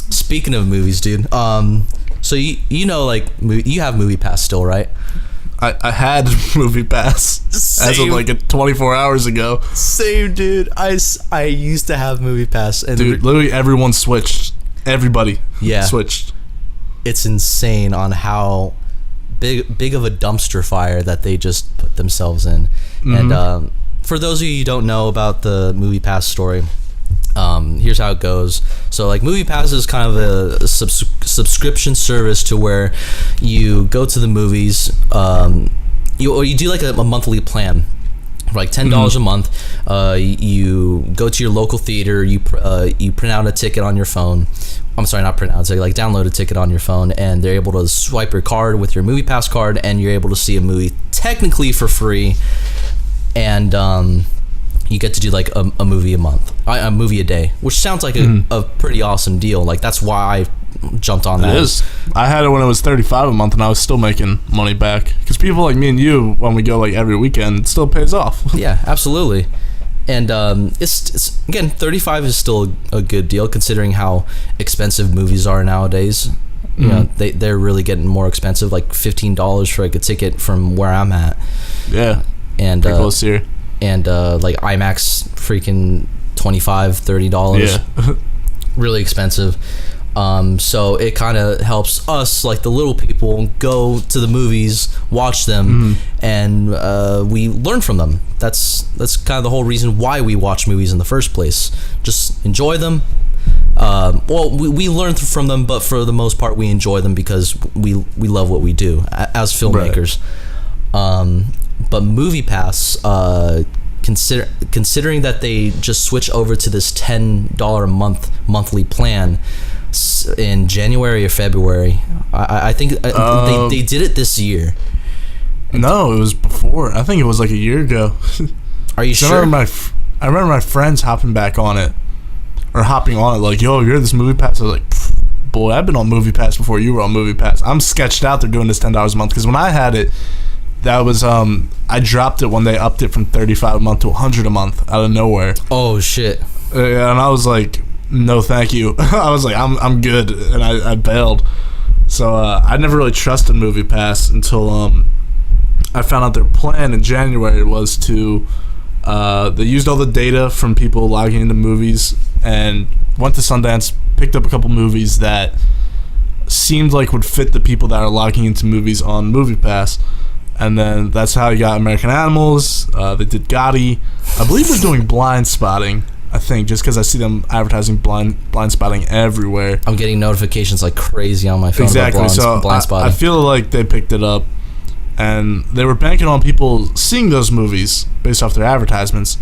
A: Speaking of movies, dude. So you know, like you have MoviePass still, right?
B: I had MoviePass as of like 24 hours ago.
A: Same, dude. I used to have MoviePass, and
B: dude, literally everyone switched. Everybody, switched.
A: It's insane on how big of a dumpster fire that they just put themselves in. And for those of you who don't know about the MoviePass story, here's how it goes. So like MoviePass is kind of a subscription service to where you go to the movies you do like a monthly plan. For like $10 a month, you go to your local theater. You print out a ticket on your phone. I'm sorry, not print out. So you like download a ticket on your phone, and they're able to swipe your card with your MoviePass card, and you're able to see a movie technically for free. And you get to do like a movie a month, a movie a day, which sounds like a pretty awesome deal. Like that's why I jumped on that.
B: It is. I had it when it was $35 a month, and I was still making money back. Because people like me and you, when we go like every weekend, it still pays off.
A: Yeah, absolutely. And it's again, $35 is still a good deal considering how expensive movies are nowadays. You know, they're really getting more expensive, like $15 for like a ticket from where I'm at.
B: Yeah,
A: and
B: pretty close here.
A: And like IMAX, freaking $25-$30.
B: Yeah, really
A: expensive. So it kind of helps us, like the little people, go to the movies, watch them, and we learn from them. That's kind of the whole reason why we watch movies in the first place. Just enjoy them. Well, we learn from them, but for the most part, we enjoy them because we love what we do as filmmakers. Right. But MoviePass, considering that they just switch over to this $10 a monthly plan in January or February. I think they did it this year.
B: No, it was before. I think it was like a year ago.
A: Are you sure?
B: I remember my friends hopping on it, like, yo, you're this MoviePass. I was like, boy, I've been on MoviePass before you were on MoviePass. I'm sketched out they're doing this $10 a month, because when I had it, that was I dropped it when they upped it from $35 a month to $100 a month out of nowhere.
A: Oh shit.
B: And I was like, no thank you. I was like, I'm good, and I bailed. So I never really trusted MoviePass until I found out their plan in January was to they used all the data from people logging into movies and went to Sundance, picked up a couple movies that seemed like would fit the people that are logging into movies on MoviePass. And then that's how you got American Animals. They did Gotti. I believe they're doing Blind Spotting, I think, just because I see them advertising blind spotting everywhere.
A: I'm getting notifications like crazy on my phone.
B: Exactly.
A: About blind spotting.
B: I feel like they picked it up, and they were banking on people seeing those movies based off their advertisements,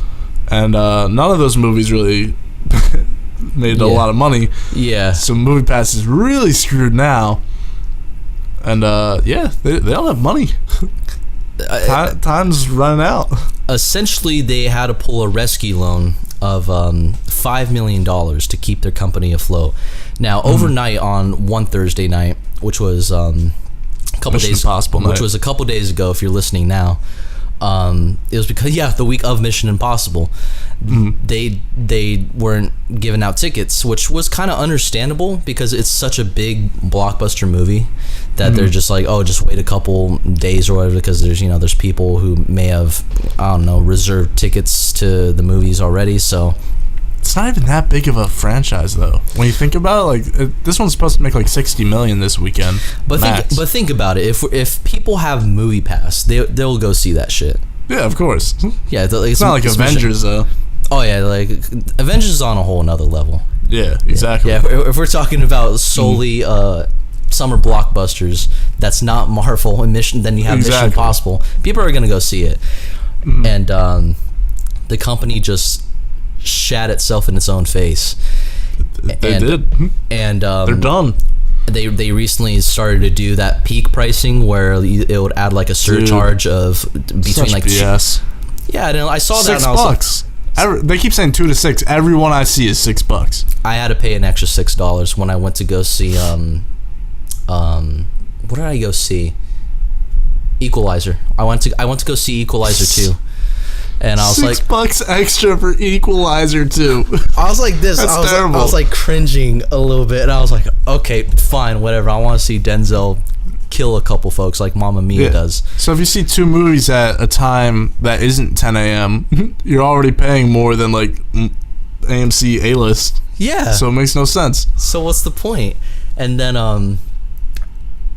B: and none of those movies really made a lot of money. Yeah. So MoviePass is really screwed now, and they don't have money. Time's running out.
A: Essentially, they had to pull a rescue loan of $5 million to keep their company afloat. Now, overnight on one Thursday night, which was a couple days ago, if you're listening now, it was because the week of Mission Impossible, they weren't giving out tickets, which was kind of understandable because it's such a big blockbuster movie that they're just like, oh, just wait a couple days or whatever, because there's people who may have, I don't know, reserved tickets to the movies already. So
B: it's not even that big of a franchise, though. When you think about it, this one's supposed to make like $60 million this weekend.
A: But think about it. If people have MoviePass, they'll go see that shit.
B: Yeah, of course.
A: Yeah,
B: it's not like Avengers, though.
A: Oh yeah, like Avengers is on a whole another level.
B: Yeah, exactly.
A: Yeah, if we're talking about solely summer blockbusters, that's not Marvel and then you have Mission Impossible. People are gonna go see it, and the company just shat itself in its own face.
B: They did, and they're done.
A: They recently started to do that peak pricing where it would add like a surcharge of between like
B: BS.
A: Yeah, I saw that.
B: $6. They keep saying $2 to $6. Everyone I see is $6.
A: I had to pay an extra $6 when I went to go see what did I go see? Equalizer. I went to go see Equalizer 2. And I was like,
B: $6 extra for Equalizer 2.
A: I was like this.
B: That's terrible.
A: I was like cringing a little bit, and I was like, okay, fine, whatever. I want to see Denzel kill a couple folks like Mamma Mia does.
B: So if you see two movies at a time that isn't 10 a.m., you're already paying more than like AMC A-list.
A: Yeah.
B: So it makes no sense.
A: So what's the point? And then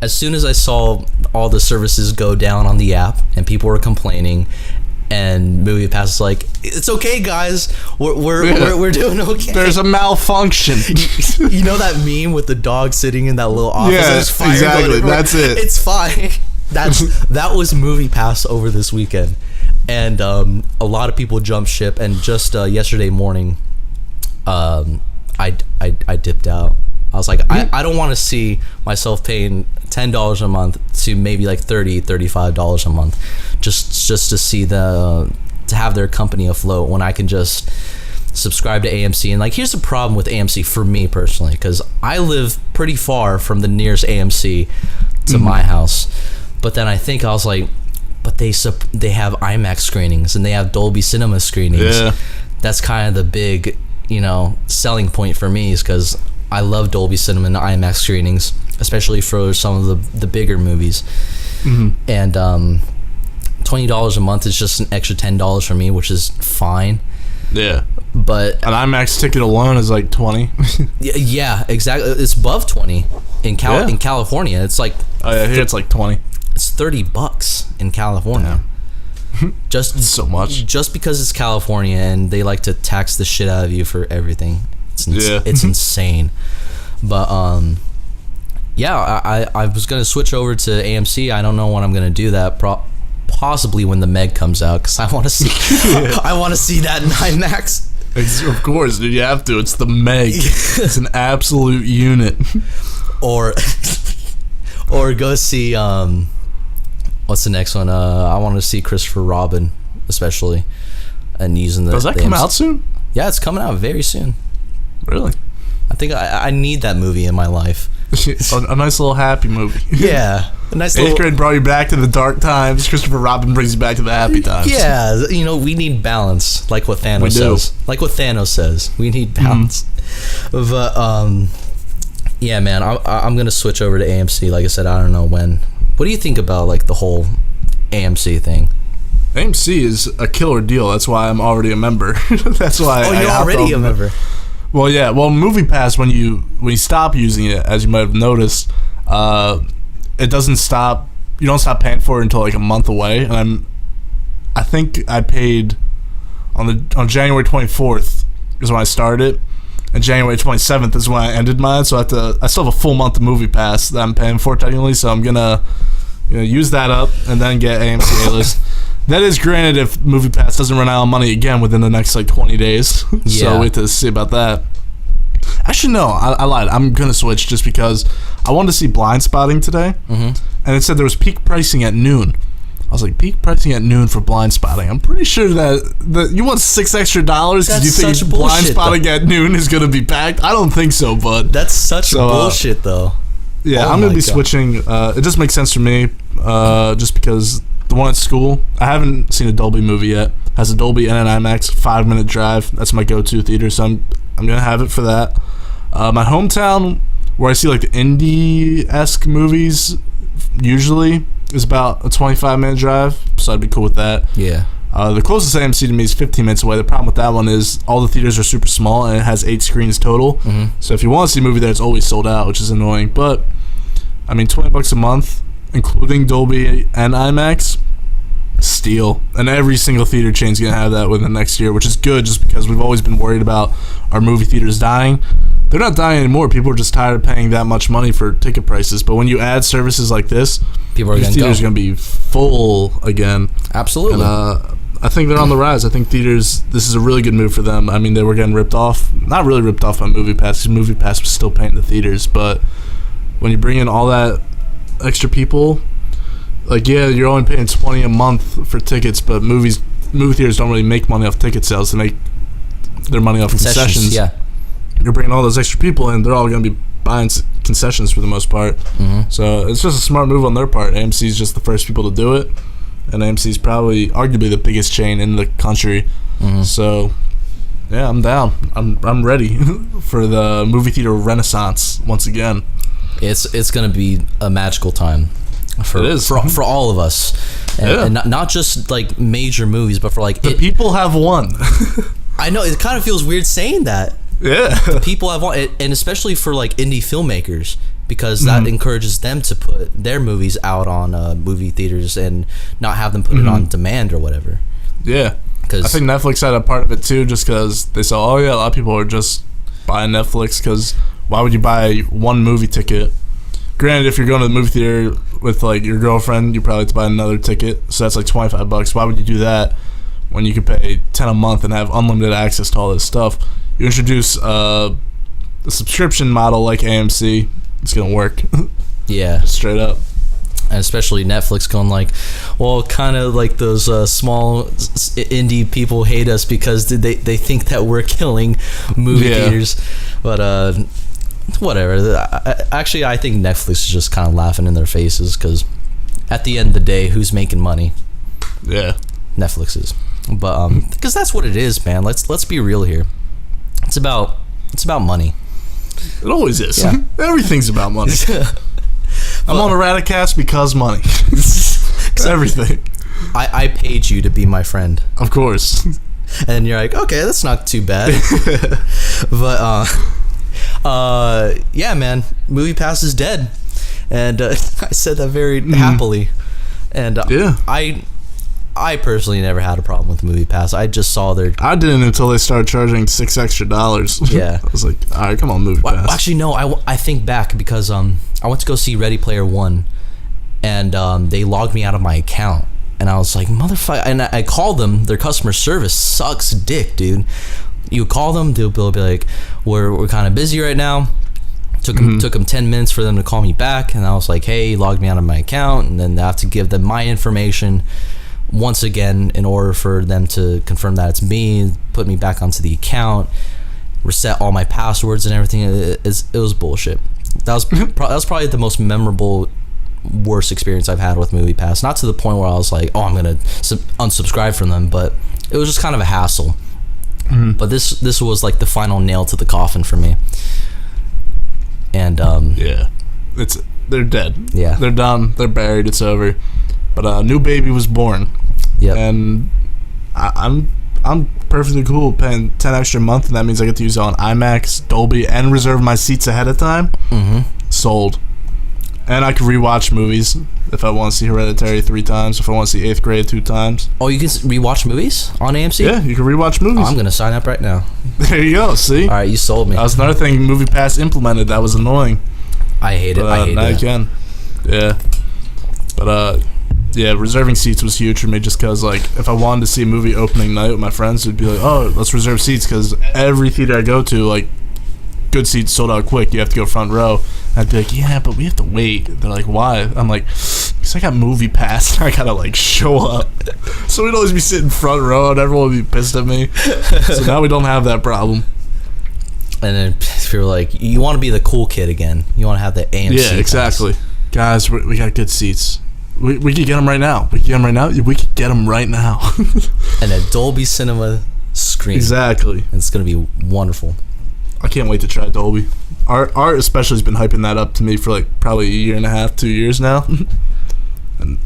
A: as soon as I saw all the services go down on the app and people were complaining, and MoviePass is like, it's okay, guys. We're doing okay.
B: There's a malfunction.
A: You know that meme with the dog sitting in that little office?
B: Yeah, exactly. That's it.
A: It's fine. That was MoviePass over this weekend, and a lot of people jumped ship. And just yesterday morning, I dipped out. I was like, I don't want to see myself paying $10 a month to maybe like $35 a month, just to see to have their company afloat when I can just subscribe to AMC. And like, here's the problem with AMC for me personally, because I live pretty far from the nearest AMC to my house. But then I was like, but they have IMAX screenings and they have Dolby Cinema screenings.
B: Yeah.
A: That's kind of the big, selling point for me, is because I love Dolby Cinema and IMAX screenings, especially for some of the bigger movies. And $20 a month is just an extra $10 for me, which is fine.
B: Yeah.
A: But
B: an IMAX ticket alone is like 20.
A: Yeah, exactly. It's above 20 in California. It's like,
B: oh yeah, here it's like 20.
A: It's $30 in California. Just
B: so much.
A: Just because it's California and they like to tax the shit out of you for everything. It's insane. But I was gonna switch over to AMC. I don't know when I'm gonna do that. Possibly when the Meg comes out, because I want to see I want to see that in IMAX.
B: Of course, dude, you have to. It's the Meg. It's an absolute unit.
A: Or go see what's the next one? I want to see Christopher Robin, especially, and using the.
B: Does that come out soon?
A: Yeah, it's coming out very soon.
B: Really?
A: I think I need that movie in my life.
B: A nice little happy movie.
A: Yeah. A nice
B: 8th grade brought you back to the dark times. Christopher Robin brings you back to the happy times.
A: Yeah, we need balance, like what Thanos says. Like what Thanos says, we need balance. But yeah, man, I'm gonna switch over to AMC. Like I said, I don't know when. What do you think about like the whole AMC thing?
B: AMC is a killer deal. That's why I'm already a member. That's why.
A: Oh, you're already a member.
B: Well, yeah. Well, MoviePass, when you stop using it, as you might have noticed, it doesn't stop. You don't stop paying for it until like a month away. And I think I paid on January 24th is when I started, and January 27th is when I ended mine. So I still have a full month of MoviePass that I'm paying for technically. So I'm gonna use that up and then get AMC A-List. That is granted if MoviePass doesn't run out of money again within the next like 20 days.
A: Yeah.
B: So we have to see about that. Actually, no, I lied. I'm going to switch just because I wanted to see Blind Spotting today. And it said there was peak pricing at noon. I was like, peak pricing at noon for Blind Spotting. I'm pretty sure that you want $6 extra because you think Blind Spotting at noon is going to be packed. I don't think so, bud.
A: That's such bullshit, though.
B: Yeah, I'm going to be switching. It just makes sense for me just because the one at school, I haven't seen a Dolby movie yet. Has a Dolby and an IMAX, 5-minute drive. That's my go-to theater, so I'm gonna have it for that. My hometown, where I see like the indie-esque movies, usually is about a 25-minute drive, so I'd be cool with that.
A: Yeah.
B: The closest AMC to me is 15 minutes away. The problem with that one is all the theaters are super small and it has 8 screens total. So if you want to see a movie there, it's always sold out, which is annoying. But I mean, $20 a month, including Dolby and IMAX, steal. And every single theater chain's gonna have that within the next year, which is good, just because we've always been worried about our movie theaters dying. They're not dying anymore. People are just tired of paying that much money for ticket prices. But when you add services like this, these theaters are gonna be full again.
A: Absolutely.
B: And I think they're on the rise. I think theaters, this is a really good move for them. I mean, they were getting ripped off, not really ripped off by MoviePass, because MoviePass was still paying the theaters. But when you bring in all that extra people, like, yeah, you're only paying $20 a month for tickets, but movie theaters don't really make money off ticket sales. They make their money off concessions.
A: Yeah.
B: You're bringing all those extra people in, they're all going to be buying concessions for the most part. So it's just a smart move on their part. AMC's just the first people to do it, and AMC's probably arguably the biggest chain in the country. So yeah, I'm down. I'm ready for the movie theater renaissance once again.
A: It's going to be a magical time for all of us, and not just like major movies, but for like
B: the people have won.
A: I know it kind of feels weird saying that.
B: Yeah,
A: the people have won, and especially for like indie filmmakers, because that encourages them to put their movies out on movie theaters and not have them put it on demand or whatever.
B: Yeah, because I think Netflix had a part of it too, just because they saw, oh yeah, a lot of people are just buying Netflix, because why would you buy one movie ticket? Granted, if you're going to the movie theater with like your girlfriend, you probably have to buy another ticket, so that's like $25. Why would you do that when you could pay $10 a month and have unlimited access to all this stuff? You introduce a subscription model like AMC, it's gonna work.
A: Yeah,
B: straight up.
A: And especially Netflix going like, well, kind of like those small indie people hate us because they think that we're killing movie theaters. But whatever. Actually, I think Netflix is just kind of laughing in their faces because at the end of the day, who's making money?
B: Yeah,
A: Netflix is. But because that's what it is, man. Let's be real here. It's about money.
B: It always is.
A: Yeah.
B: Everything's about money. I'm on Arratikast because money. It's everything.
A: I paid you to be my friend.
B: Of course.
A: And you're like, okay, that's not too bad. But yeah, man, MoviePass is dead, and I said that very happily. And I personally never had a problem with MoviePass. I just saw their.
B: I didn't until they started charging $6 extra.
A: Yeah,
B: I was like, all right, come on, MoviePass.
A: Well, actually, no. I think back because I went to go see Ready Player One, and they logged me out of my account, and I was like, motherfucker. And I called them. Their customer service sucks dick, dude. You call them, they'll be like, we're kind of busy right now. Took them 10 minutes for them to call me back, and I was like, hey, you logged me out of my account, and then I have to give them my information once again in order for them to confirm that it's me, put me back onto the account, reset all my passwords and everything. It was bullshit. That was probably the most memorable, worst experience I've had with MoviePass. Not to the point where I was like, oh, I'm gonna unsubscribe from them, but it was just kind of a hassle. But this was like the final nail to the coffin for me. And
B: yeah, they're dead.
A: Yeah,
B: they're done. They're buried. It's over. But a new baby was born.
A: Yep.
B: And I'm perfectly cool paying $10 extra a month, and that means I get to use it on IMAX, Dolby, and reserve my seats ahead of time. Sold. And I can rewatch movies if I want to see Hereditary 3 times, if I want to see 8th Grade 2 times.
A: Oh, you can rewatch movies on AMC?
B: Yeah, you can rewatch movies.
A: I'm gonna sign up right now.
B: There you go. See.
A: All right, you sold me.
B: That was another thing MoviePass implemented that was annoying.
A: I hate it. I hate
B: now
A: it.
B: You can. Yeah. But yeah, reserving seats was huge for me just because, like, if I wanted to see a movie opening night with my friends, it'd be like, oh, let's reserve seats because every theater I go to, like, good seats sold out quick. You have to go front row. I'd be like, yeah, but we have to wait. They're like, why? I'm like, because I got MoviePass. I gotta, like, show up. So we'd always be sitting front row and everyone would be pissed at me. So now we don't have that problem.
A: And then people are like, you want to be the cool kid again. You want to have the AMC
B: Yeah, exactly. Pass. Guys, we got good seats. We could get them right now. We could get them right now. We could get them right now.
A: And a Dolby Cinema screen.
B: Exactly.
A: And it's going to be wonderful.
B: I can't wait to try Dolby. Art especially has been hyping that up to me for like probably a year and a half, 2 years now. and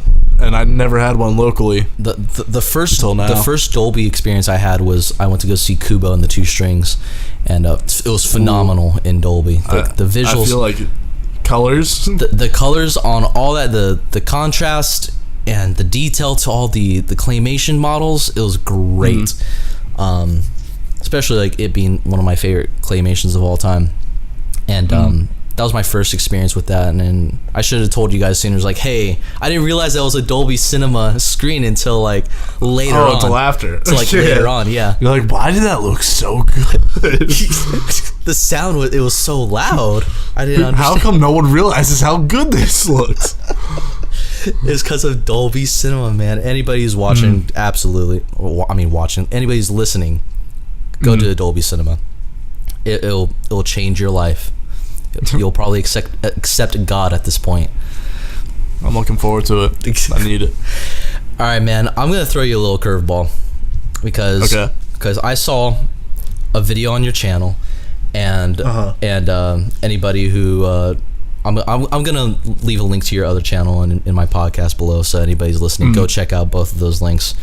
B: I never had one locally.
A: The first Dolby experience I had was I went to go see Kubo and the Two Strings, and it was phenomenal in Dolby. The visuals.
B: I feel like colors.
A: The colors on all that, the contrast and the detail to all the claymation models, it was great. Especially like it being one of my favorite claymations of all time. And that was my first experience with that. And then I should have told you guys sooner. It was like, hey, I didn't realize that was a Dolby Cinema screen until like later on.
B: Until after.
A: Until like later on, yeah.
B: You're like, why did that look so good?
A: The sound it was so loud. I didn't understand.
B: How come no one realizes how good this looks?
A: It's because of Dolby Cinema, man. Anybody who's watching, absolutely. I mean, watching. Anybody who's listening, go to Dolby Cinema. It'll change your life. You'll probably accept God at this point.
B: I'm looking forward to it. I need it.
A: All right, man. I'm gonna throw you a little curveball because I saw a video on your channel, and anybody who I'm gonna leave a link to your other channel in my podcast below, so anybody's listening, go check out both of those links.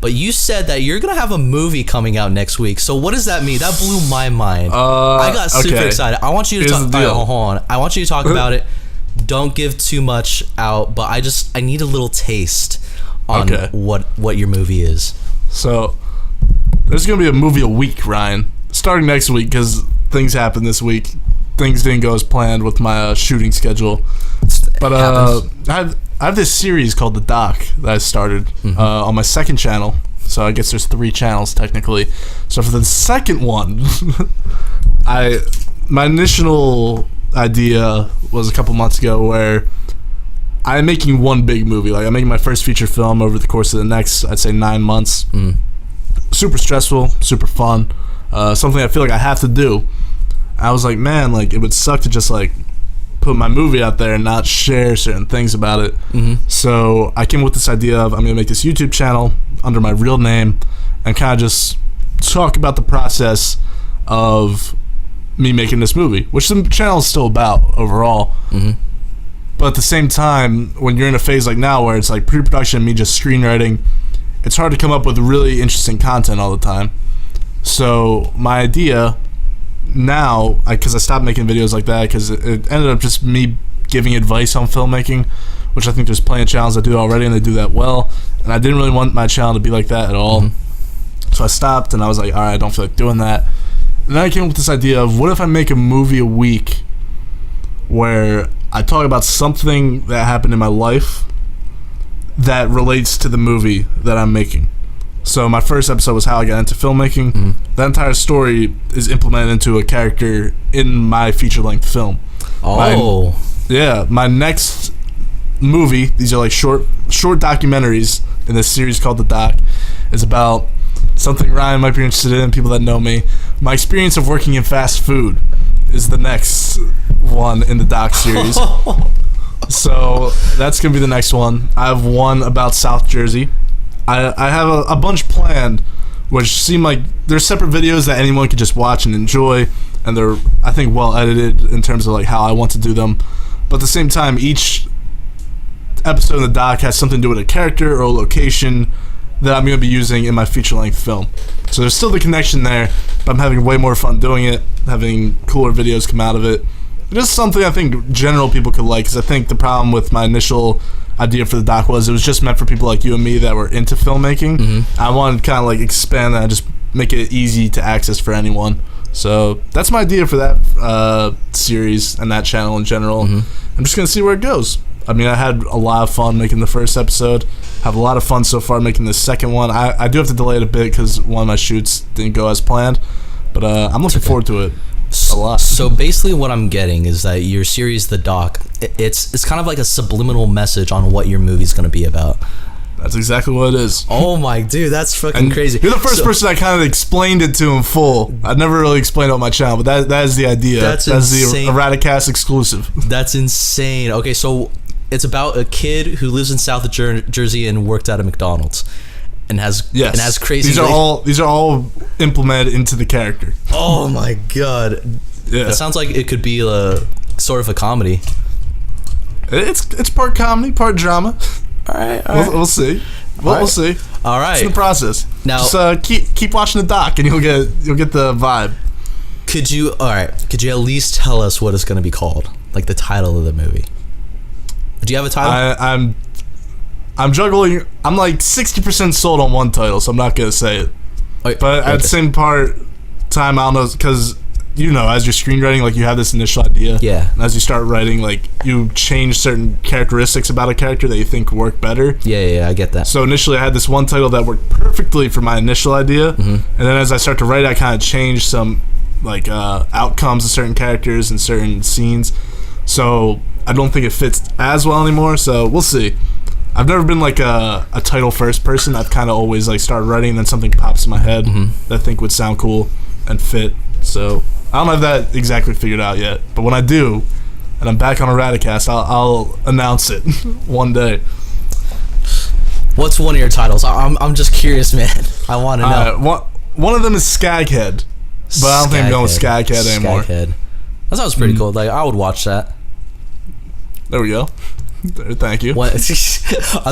A: But you said that you're gonna have a movie coming out next week. So what does that mean? That blew my mind. I got super excited. I want you to talk. Hold on. I want you to talk about it. Don't give too much out, but I need a little taste on what your movie is.
B: So there's gonna be a movie a week, Ryan, starting next week because things happened this week. Things didn't go as planned with my shooting schedule. But I have this series called The Doc that I started on my second channel. So I guess there's 3 channels technically. So for the second one, my initial idea was a couple months ago where I'm making one big movie. Like, I'm making my first feature film over the course of the next, I'd say, 9 months. Super stressful, super fun. Something I feel like I have to do. I was like, man, like, it would suck to just like put my movie out there and not share certain things about it. So I came up with this idea of, I'm gonna make this YouTube channel under my real name and kind of just talk about the process of me making this movie, which the channel is still about overall. But at the same time, when you're in a phase like now where it's like pre-production, me just screenwriting, it's hard to come up with really interesting content all the time. So my idea now, because I stopped making videos like that because it ended up just me giving advice on filmmaking, which I think there's plenty of channels that do it already and they do that well, and I didn't really want my channel to be like that at all. So I stopped and I was like, alright, I don't feel like doing that. And then I came up with this idea of, what if I make a movie a week where I talk about something that happened in my life that relates to the movie that I'm making. So my first episode was how I got into filmmaking. That entire story is implemented into a character in my feature-length film. My next movie, these are like short documentaries in this series called The Doc, is about something Ryan might be interested in, people that know me. My experience of working in fast food is the next one in the Doc series. So that's going to be the next one. I have one about South Jersey. I have a bunch planned, which seem like they're separate videos that anyone could just watch and enjoy, and they're, I think, well edited in terms of like how I want to do them. But at the same time, each episode of the Doc has something to do with a character or a location that I'm going to be using in my feature-length film. So there's still the connection there, but I'm having way more fun doing it, having cooler videos come out of it. Just something I think general people could like, because I think the problem with my initial idea for the Doc was it was just meant for people like you and me that were into filmmaking. I wanted to kind of like expand that and just make it easy to access for anyone. So that's my idea for that series and that channel in general. I'm just going to see where it goes. I mean, I had a lot of fun making the first episode. Have a lot of fun so far making the second one. I do have to delay it a bit because one of my shoots didn't go as planned. But I'm looking forward to it a lot.
A: So basically what I'm getting is that your series, The Doc, it's kind of like a subliminal message on what your movie's going to be about.
B: That's exactly what it is.
A: Oh my dude, that's fucking crazy.
B: You're the first person I kind of explained it to in full. I never really explained it on my channel, but that is the idea. That's insane. The Arratikast exclusive.
A: That's insane. Okay, so it's about a kid who lives in South Jersey and worked at a McDonald's. And has crazy.
B: These are all implemented into the character.
A: Oh my god! Yeah, that sounds like it could be a sort of a comedy.
B: It's part comedy, part drama.
A: All right.
B: We'll see. We'll see.
A: All right,
B: it's in the process.
A: Now,
B: just keep watching the Doc, and you'll get the vibe.
A: Could you at least tell us what it's going to be called, like the title of the movie? Do you have a title? I'm juggling. I'm like 60% sold on one title, so I'm not gonna say it. But at the same time, I don't know, because as you're screenwriting, like you have this initial idea. Yeah.
B: And as you start writing, like you change certain characteristics about a character that you think work better.
A: Yeah, I get that.
B: So initially, I had this one title that worked perfectly for my initial idea, and then as I start to write, I kind of change some like outcomes of certain characters and certain scenes. So I don't think it fits as well anymore. So we'll see. I've never been like a title first person. I've kind of always like started writing and then something pops in my head that I think would sound cool and fit. So I don't have that exactly figured out yet, but when I do and I'm back on Arratikast, I'll announce it one day.
A: What's one of your titles? I'm just curious, man. I want to know.
B: One of them is Scaghead, but I don't think I'm going with Scaghead anymore.
A: Scaghead. That sounds pretty cool. Like I would watch that.
B: There we go. Thank you.
A: I'm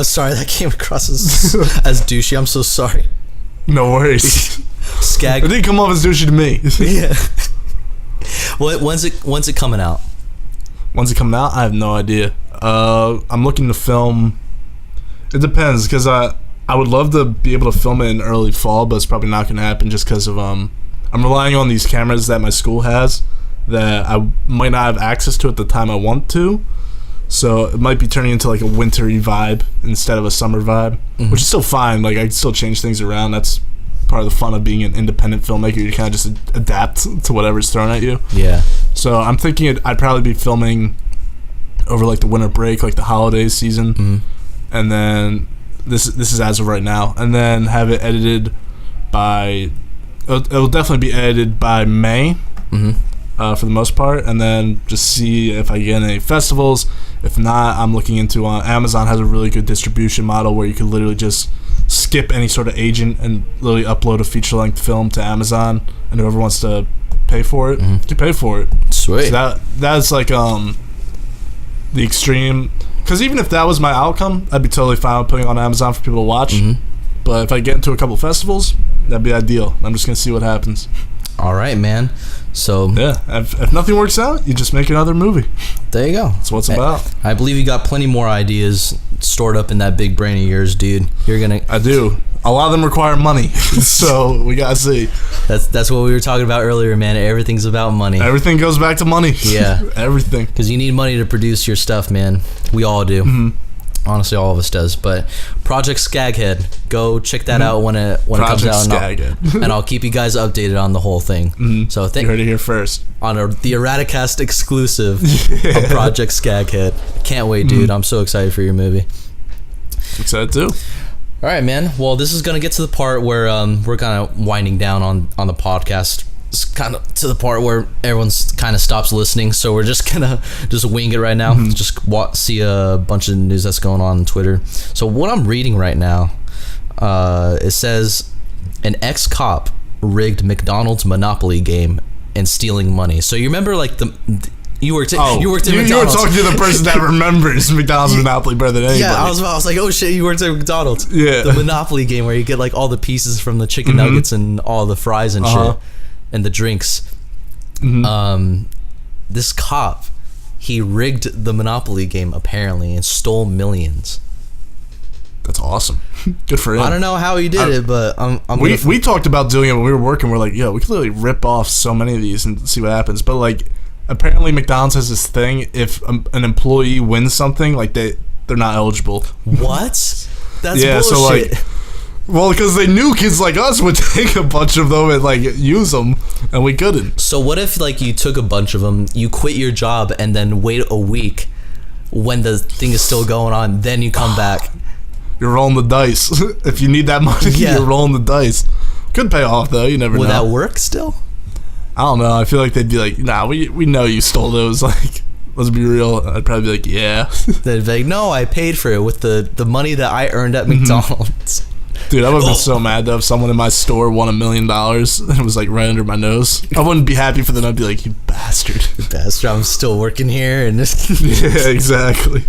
A: sorry that came across as douchey. I'm so sorry.
B: No worries.
A: Scag.
B: It didn't come off as douchey to me.
A: Yeah. When's it coming out?
B: When's it coming out? I have no idea. I'm looking to film. It depends, because I would love to be able to film it in early fall, but it's probably not going to happen just because of I'm relying on these cameras that my school has that I might not have access to at the time I want to. So it might be turning into like a wintry vibe instead of a summer vibe, which is still fine. Like I can still change things around. That's part of the fun of being an independent filmmaker. You kind of just adapt to whatever's thrown at you.
A: Yeah.
B: So I'm thinking I'd probably be filming over like the winter break, like the holiday season, and then this is as of right now, and then have it edited by. It'll definitely be edited by May. For the most part, and then just see if I get any festivals. If not, I'm looking into Amazon has a really good distribution model where you can literally just skip any sort of agent and literally upload a feature-length film to Amazon, and whoever wants to pay for it, you pay for it.
A: Sweet.
B: So that's like the extreme. Because even if that was my outcome, I'd be totally fine with putting it on Amazon for people to watch. But if I get into a couple festivals, that'd be ideal. I'm just gonna see what happens.
A: All right, man. So
B: yeah, if nothing works out, you just make another movie.
A: There you go.
B: That's what it's about.
A: I believe you got plenty more ideas stored up in that big brain of yours, dude.
B: I do. A lot of them require money, so we gotta see.
A: That's what we were talking about earlier, man. Everything's about money.
B: Everything goes back to money.
A: Yeah,
B: everything.
A: Because you need money to produce your stuff, man. We all do. Honestly, all of us does. But Project Scaghead, go check that out when it comes out, and I'll keep you guys updated on the whole thing. So
B: you heard it here first
A: on the Arratikast exclusive of Project Scaghead. Can't wait, dude. I'm so excited for your movie.
B: Excited too.
A: All right, man. Well, this is gonna get to the part where we're kind of winding down on the podcast. It's kind of to the part where everyone's kind of stops listening, so we're just gonna wing it right now. Just see a bunch of news that's going on Twitter. So what I'm reading right now, it says an ex-cop rigged McDonald's Monopoly game and stealing money. So you remember like you worked at McDonald's. You were
B: talking to the person that remembers McDonald's Monopoly better than anybody.
A: Yeah, I was like, oh shit, you worked at McDonald's.
B: Yeah,
A: the Monopoly game where you get like all the pieces from the chicken nuggets and all the fries and shit. And the drinks. This cop, he rigged the Monopoly game apparently and stole millions.
B: That's awesome. Good for him.
A: I don't know how he did it, but
B: we talked about doing it when we were working. We're like, yo, we could literally rip off so many of these and see what happens. But like, apparently McDonald's has this thing: if an employee wins something, like they're not eligible.
A: What? That's
B: bullshit. So like. Well, because they knew kids like us would take a bunch of them and like use them, and we couldn't.
A: So what if like you took a bunch of them, you quit your job, and then wait a week when the thing is still going on, then you come back?
B: You're rolling the dice. If you need that money, you're rolling the dice. Could pay off though. You never know.
A: Would that work still?
B: I don't know. I feel like they'd be like, nah, we know you stole those. Like, let's be real. I'd probably be like, yeah.
A: They'd be like, no, I paid for it with the money that I earned at McDonald's.
B: Dude, I would have been so mad though if someone in my store won $1 million and it was like right under my nose. I wouldn't be happy for them. I'd be like, you bastard.
A: You bastard, I'm still working here. And
B: yeah, exactly.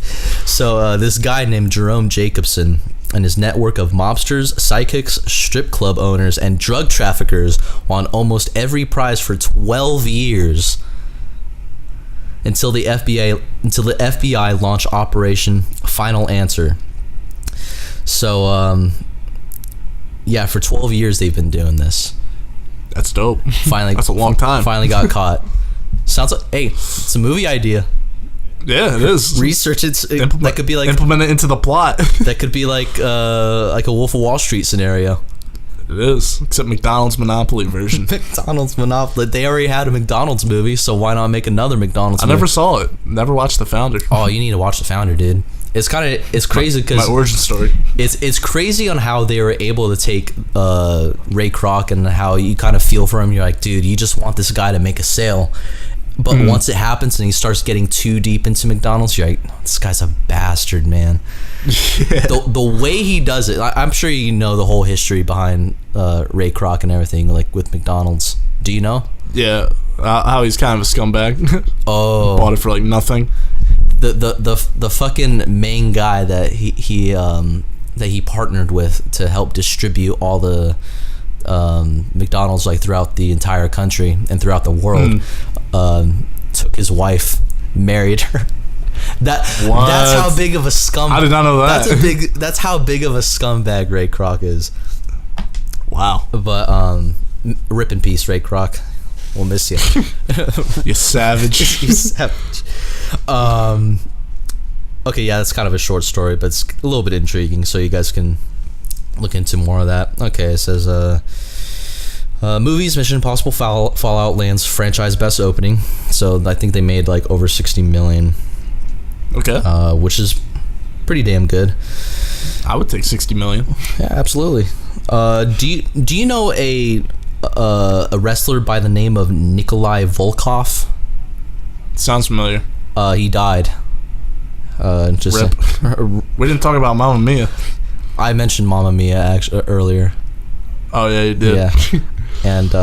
A: So this guy named Jerome Jacobson and his network of mobsters, psychics, strip club owners, and drug traffickers won almost every prize for 12 years until the FBI launched Operation Final Answer. So, yeah, for 12 years they've been doing this.
B: That's dope.
A: Finally,
B: that's a long time.
A: Finally got caught. Sounds like, hey, it's a movie idea.
B: Yeah, it is.
A: Research it. That could be like
B: implement it into the plot.
A: That could be like a Wolf of Wall Street scenario.
B: It is, except McDonald's Monopoly version.
A: McDonald's Monopoly. They already had a McDonald's movie, so why not make another McDonald's movie?
B: I never saw it. Never watched The Founder.
A: Oh, you need to watch The Founder, dude. It's crazy because
B: my origin story.
A: It's crazy on how they were able to take Ray Kroc and how you kind of feel for him. You're like, dude, you just want this guy to make a sale, but once it happens and he starts getting too deep into McDonald's, you're like, this guy's a bastard, man. Yeah. The way he does it, I'm sure you know the whole history behind Ray Kroc and everything, like with McDonald's. Do you know?
B: Yeah, how he's kind of a scumbag.
A: Oh,
B: bought it for like nothing.
A: The fucking main guy that he partnered with to help distribute all the McDonald's like throughout the entire country and throughout the world, took his wife, married her. That's how big of a scumbag.
B: I did not know that.
A: That's how big of a scumbag Ray Kroc is.
B: Wow.
A: But rip in peace, Ray Kroc. We'll miss you.
B: You savage.
A: You savage. Okay, yeah, that's kind of a short story, but it's a little bit intriguing, so you guys can look into more of that. Okay, it says, movies, Mission Impossible Fallout lands franchise best opening. So I think they made like over 60 million.
B: Okay.
A: Which is pretty damn good.
B: I would take 60 million.
A: Yeah, absolutely. Do you know a wrestler by the name of Nikolai Volkov?
B: Sounds familiar.
A: He died. Just
B: Rip. We didn't talk about Mamma Mia.
A: I mentioned Mamma Mia earlier.
B: Oh yeah, you did.
A: Yeah. And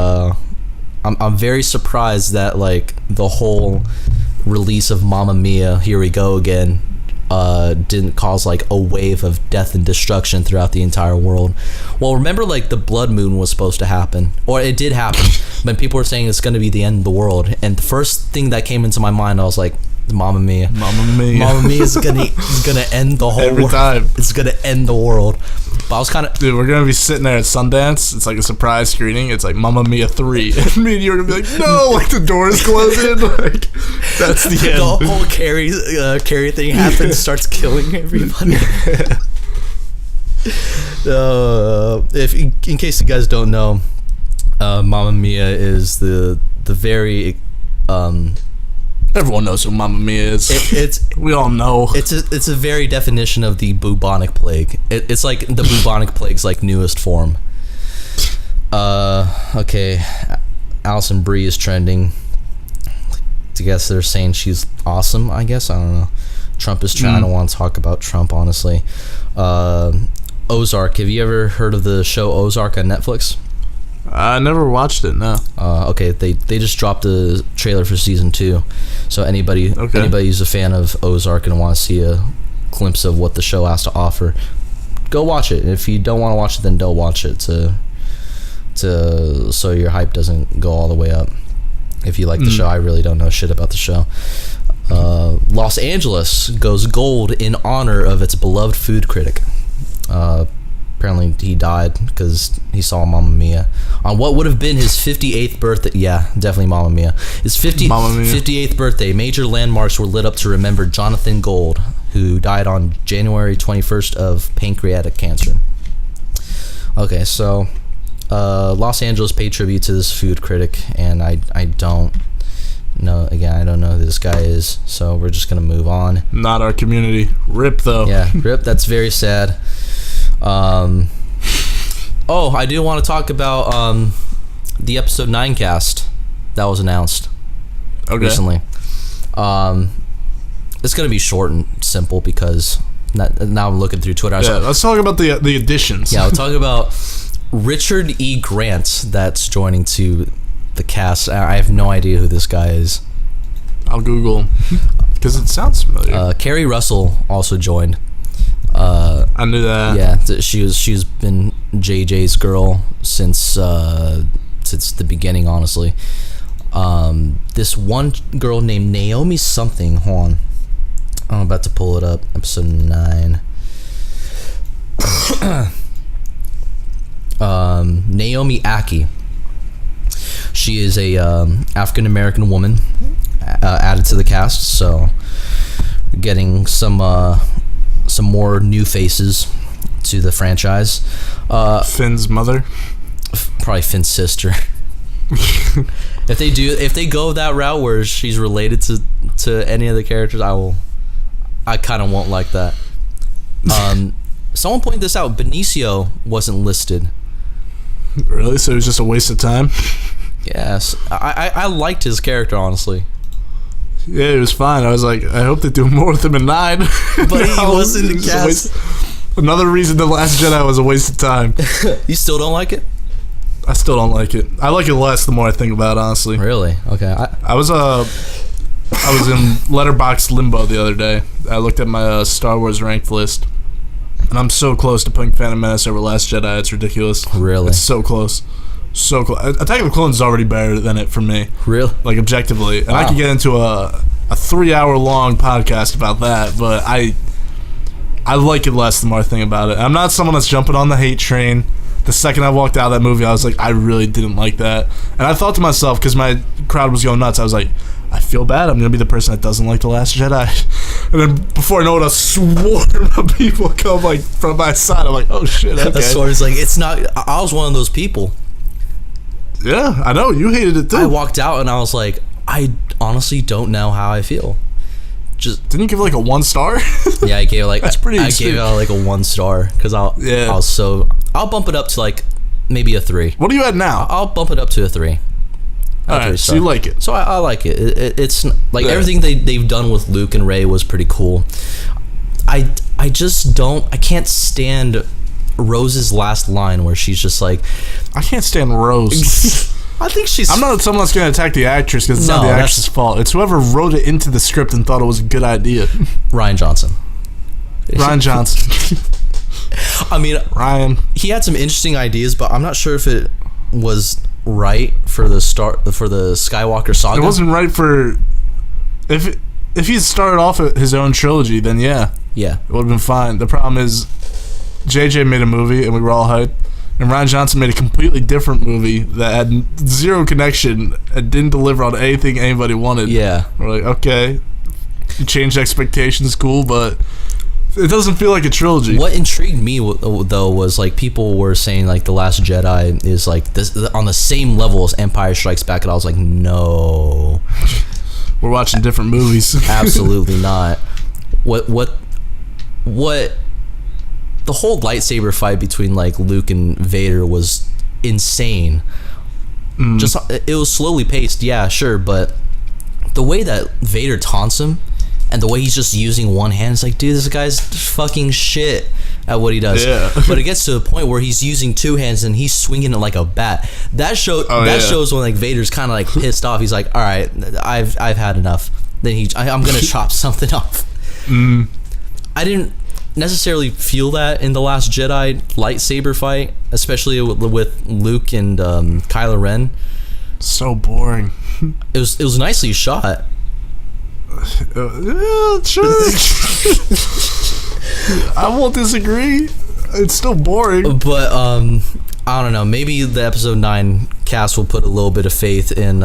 A: I'm very surprised that like the whole release of Mamma Mia, Here We Go Again, didn't cause like a wave of death and destruction throughout the entire world. Well, remember like the blood moon was supposed to happen, or it did happen, but people were saying it's going to be the end of the world. And the first thing that came into my mind, I was like, Mamma Mia.
B: Mamma Mia.
A: Mamma Mia is gonna end the whole
B: Every
A: world.
B: time.
A: It's gonna end the world. But I was kind of...
B: Dude, we're going to be sitting there at Sundance. It's like a surprise screening. It's like Mamma Mia 3. And me and you are going to be like, no, like the doors closing. Like, that's the end.
A: The whole Carrie thing happens, starts killing everybody. If in case you guys don't know, Mamma Mia is the very...
B: Everyone knows who Mamma Mia is.
A: It's
B: we all know.
A: It's a very definition of the bubonic plague. It's like the bubonic plague's like newest form. Okay, Alison Brie is trending. I guess they're saying she's awesome. I guess I don't know. Trump is trying. I don't want to talk about Trump, honestly. Ozark. Have you ever heard of the show Ozark on Netflix?
B: I never watched it. No.
A: Okay, they just dropped the trailer for season 2, so anybody who's a fan of Ozark and wants to see a glimpse of what the show has to offer, go watch it. If you don't want to watch it, then don't watch it to so your hype doesn't go all the way up. If you like the show, I really don't know shit about the show. Los Angeles goes gold in honor of its beloved food critic. Apparently he died because he saw Mamma Mia on what would have been his 58th birthday. Yeah, definitely Mamma Mia. His 58th birthday. Major landmarks were lit up to remember Jonathan Gold, who died on January 21st of pancreatic cancer. Okay, so Los Angeles paid tribute to this food critic, and I don't know. Again, I don't know who this guy is, so we're just gonna move on.
B: Not our community. Rip though.
A: Yeah, rip. That's very sad. I do want to talk about the episode 9 cast that was announced recently. It's gonna be short and simple because now I'm looking through Twitter.
B: Let's talk about the additions.
A: Yeah, we'll talk about Richard E. Grant that's joining to the cast. I have no idea who this guy is.
B: I'll Google because it sounds familiar.
A: Carrie Russell also joined.
B: I knew that.
A: Yeah, she's been JJ's girl since the beginning, honestly. This one girl named Naomi something. Hold on, I'm about to pull it up. Episode 9. Naomi Aki. She is a African American woman added to the cast, so we're getting some more new faces to the franchise.
B: Finn's mother,
A: probably Finn's sister. If they go that route where she's related to any of the characters, I kind of won't like that. Someone pointed this out. Benicio wasn't listed.
B: Really? So it was just a waste of time?
A: Yes, I liked his character, honestly.
B: Yeah, it was fine. I was like, I hope they do more with him in 9.
A: But he wasn't in the cast.
B: Another reason The Last Jedi was a waste of time.
A: You still don't like it?
B: I still don't like it. I like it less the more I think about it, honestly.
A: Really? Okay.
B: I was in Letterboxd limbo the other day. I looked at my Star Wars ranked list, and I'm so close to putting Phantom Menace over Last Jedi. It's ridiculous.
A: Really?
B: It's so close. So close. Attack of the Clones is already better than it for me.
A: Really?
B: Like, objectively. And
A: wow.
B: I could get into a 3-hour-long podcast about that, but I like it less the more I think about it. I'm not someone that's jumping on the hate train. The second I walked out of that movie, I was like, I really didn't like that. And I thought to myself, because my crowd was going nuts, I was like, I feel bad. I'm going to be the person that doesn't like The Last Jedi. And then before I know it, a swarm of people come like from my side. I'm like, oh shit, okay.
A: The story's like, it's not. I was one of those people.
B: Yeah, I know. You hated it too.
A: I walked out and I was like, I honestly don't know how I feel. Just
B: didn't you give it like a 1 star?
A: Yeah, I gave it like
B: that's pretty.
A: I gave it like a 1 star because I'll bump it up to like maybe a 3.
B: What are you at now?
A: I'll bump it up to a 3.
B: Alright, so you like it.
A: So I like it. It's like everything they've done with Luke and Rey was pretty cool. I can't stand Rose's last line where she's just like,
B: I can't stand Rose.
A: I think she's...
B: I'm not someone that's going to attack the actress because it's not the actress's fault. It's whoever wrote it into the script and thought it was a good idea.
A: Ryan Johnson. I mean,
B: Ryan.
A: He had some interesting ideas, but I'm not sure if it was right for the Skywalker saga.
B: It wasn't right for... If he started off his own trilogy, then yeah.
A: Yeah.
B: It would have been fine. The problem is... JJ made a movie and we were all hyped, and Ryan Johnson made a completely different movie that had zero connection and didn't deliver on anything anybody wanted.
A: Yeah.
B: We're like, okay, you changed expectations, cool, but it doesn't feel like a trilogy.
A: What intrigued me though was like people were saying like The Last Jedi is like this on the same level as Empire Strikes Back, and I was like, no,
B: we're watching different movies.
A: Absolutely not. What the whole lightsaber fight between like Luke and Vader was insane. Just it was slowly paced, yeah, sure, but the way that Vader taunts him and the way he's just using one hand, it's like, dude, this guy's fucking shit at what he does.
B: Yeah.
A: But it gets to a point where he's using 2 hands and he's swinging it like a bat. That shows when like Vader's kind of like pissed off. He's like, all right, I've had enough. Then I'm gonna chop something off. I didn't necessarily feel that in The Last Jedi lightsaber fight, especially with Luke and Kylo Ren.
B: So boring.
A: It was nicely shot.
B: Sure. I won't disagree. It's still boring.
A: But I don't know. Maybe the Episode 9 cast will put a little bit of faith in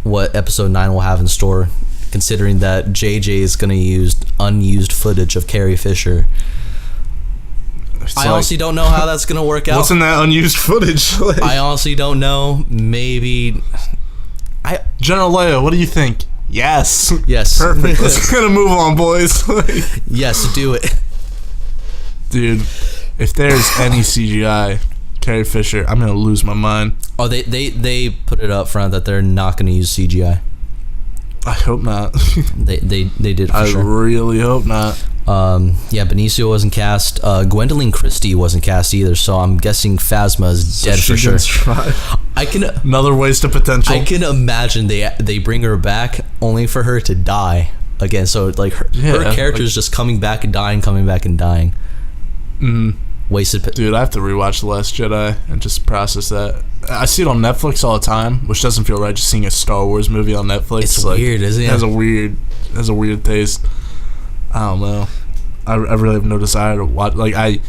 A: what Episode 9 will have in store, considering that JJ is going to use unused footage of Carrie Fisher. I honestly don't know how that's going to work out.
B: What's in that unused footage?
A: I honestly don't know. Maybe...
B: General Leia, what do you think? Yes.
A: Perfect.
B: Let's gonna move on, boys.
A: Yes, do it.
B: Dude, if there's any CGI Carrie Fisher, I'm gonna lose my mind.
A: Oh, they put it up front that they're not gonna use CGI.
B: I hope not.
A: they did it for sure.
B: I really hope not.
A: Yeah, Benicio wasn't cast. Gwendolyn Christie wasn't cast either, so I'm guessing Phasma is dead for sure.
B: Another waste of potential.
A: I can imagine they bring her back only for her to die again. So like her character is just coming back and dying, coming back and dying. Wasted.
B: Dude, I have to rewatch The Last Jedi and just process that. I see it on Netflix all the time, which doesn't feel right. Just seeing a Star Wars movie on Netflix,
A: it's like, weird, isn't it?
B: It has a weird taste. I don't know. I really have no desire to watch. Like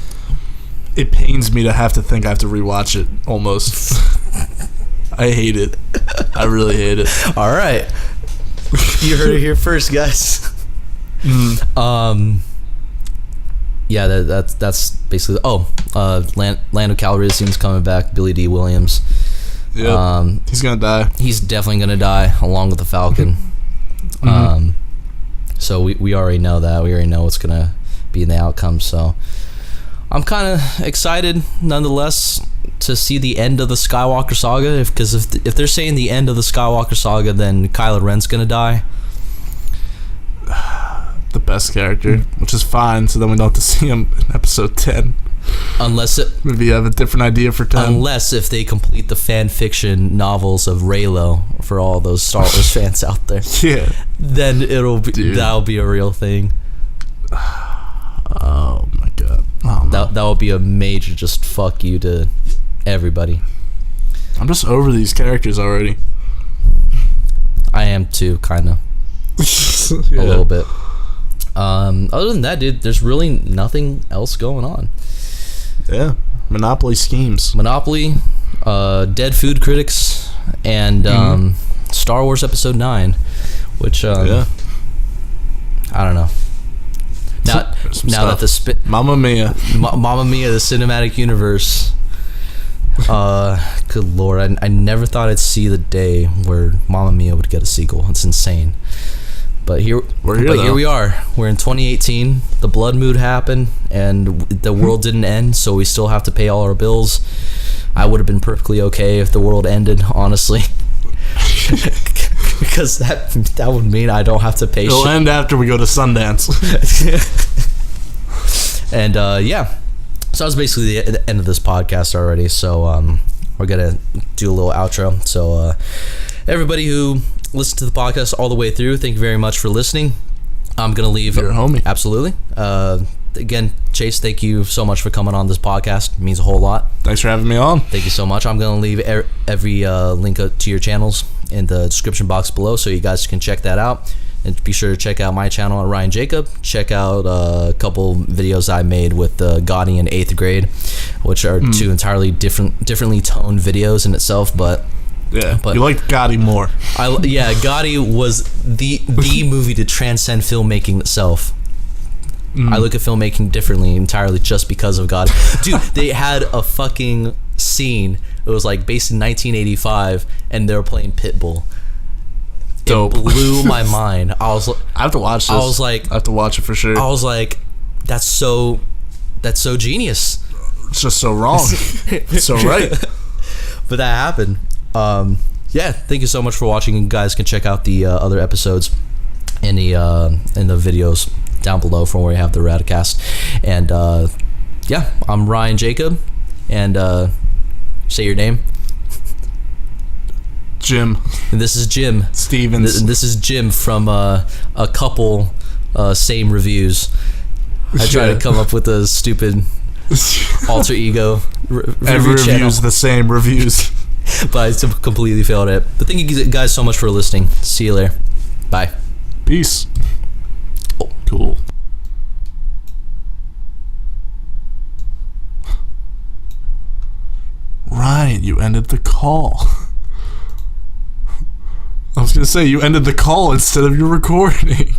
B: it pains me to have to think I have to rewatch it. Almost. I hate it. I really hate it.
A: All right, you heard it here first, guys. Yeah, that's basically. Lando Calrissian's coming back. Billy D. Williams.
B: Yeah. He's gonna die.
A: He's definitely gonna die along with the Falcon. So we already know that. We already know what's gonna be in the outcome. So I'm kind of excited, nonetheless, to see the end of the Skywalker saga. Because if they're saying the end of the Skywalker saga, then Kylo Ren's gonna die.
B: The best character, which is fine. So then we don't have to see him in Episode 10. Maybe you have a different idea for 10.
A: Unless if they complete the fan fiction novels of Reylo for all those Star Wars fans out there.
B: Yeah.
A: Then that'll be a real thing.
B: Oh my god.
A: That will be a major just fuck you to everybody.
B: I'm just over these characters already.
A: I am too, kind of.
B: Yeah.
A: A little bit. Other than that, dude, there's really nothing else going on.
B: Yeah. Monopoly schemes.
A: Monopoly, Dead Food Critics, and Star Wars Episode 9, which I I don't know. Now that the
B: Mamma Mia,
A: Mamma Mia, the cinematic universe. Good lord, I never thought I'd see the day where Mamma Mia would get a sequel. It's insane. But here we are. We're in 2018. The blood mood happened, and the world didn't end, so we still have to pay all our bills. I would have been perfectly okay if the world ended, honestly. Because that would mean I don't have to pay
B: It'll end after we go to Sundance.
A: And yeah, so that was basically the end of this podcast already. So we're gonna do a little outro. So everybody who listened to the podcast all the way through, thank you very much for listening. I'm gonna leave.
B: You're a homie.
A: Absolutely. Again, Chase, thank you so much for coming on this podcast. It means a whole lot.
B: Thanks for having me on.
A: Thank you so much. I'm going to leave every link to your channels in the description box below so you guys can check that out. And be sure to check out my channel at Ryan Jacob. Check out a couple videos I made with Gotti in 8th grade, which are two entirely differently toned videos in itself, but...
B: Yeah, but you liked Gotti more.
A: Gotti was the movie to transcend filmmaking itself. I look at filmmaking differently entirely just because of Gotti. Dude, they had a fucking scene. It was like based in 1985, and they were playing Pitbull.
B: Dope.
A: It blew my mind. I
B: have to watch this.
A: I was like,
B: I have to watch it for sure.
A: I was like, that's so genius.
B: It's just so wrong. It's so right.
A: But that happened. Yeah, thank you so much for watching. You guys can check out the other episodes in the videos down below from where you have the Arratikast. And yeah, I'm Ryan Jacob, and say your name.
B: Jim.
A: And this is Jim
B: Stevens.
A: This is Jim from a couple same reviews. I try to come up with a stupid alter ego
B: Every review is the same reviews.
A: But I completely failed at it. But thank you guys so much for listening. See you later. Bye.
B: Peace.
A: Oh,
B: cool. Ryan, you ended the call. I was gonna say you ended the call instead of your recording.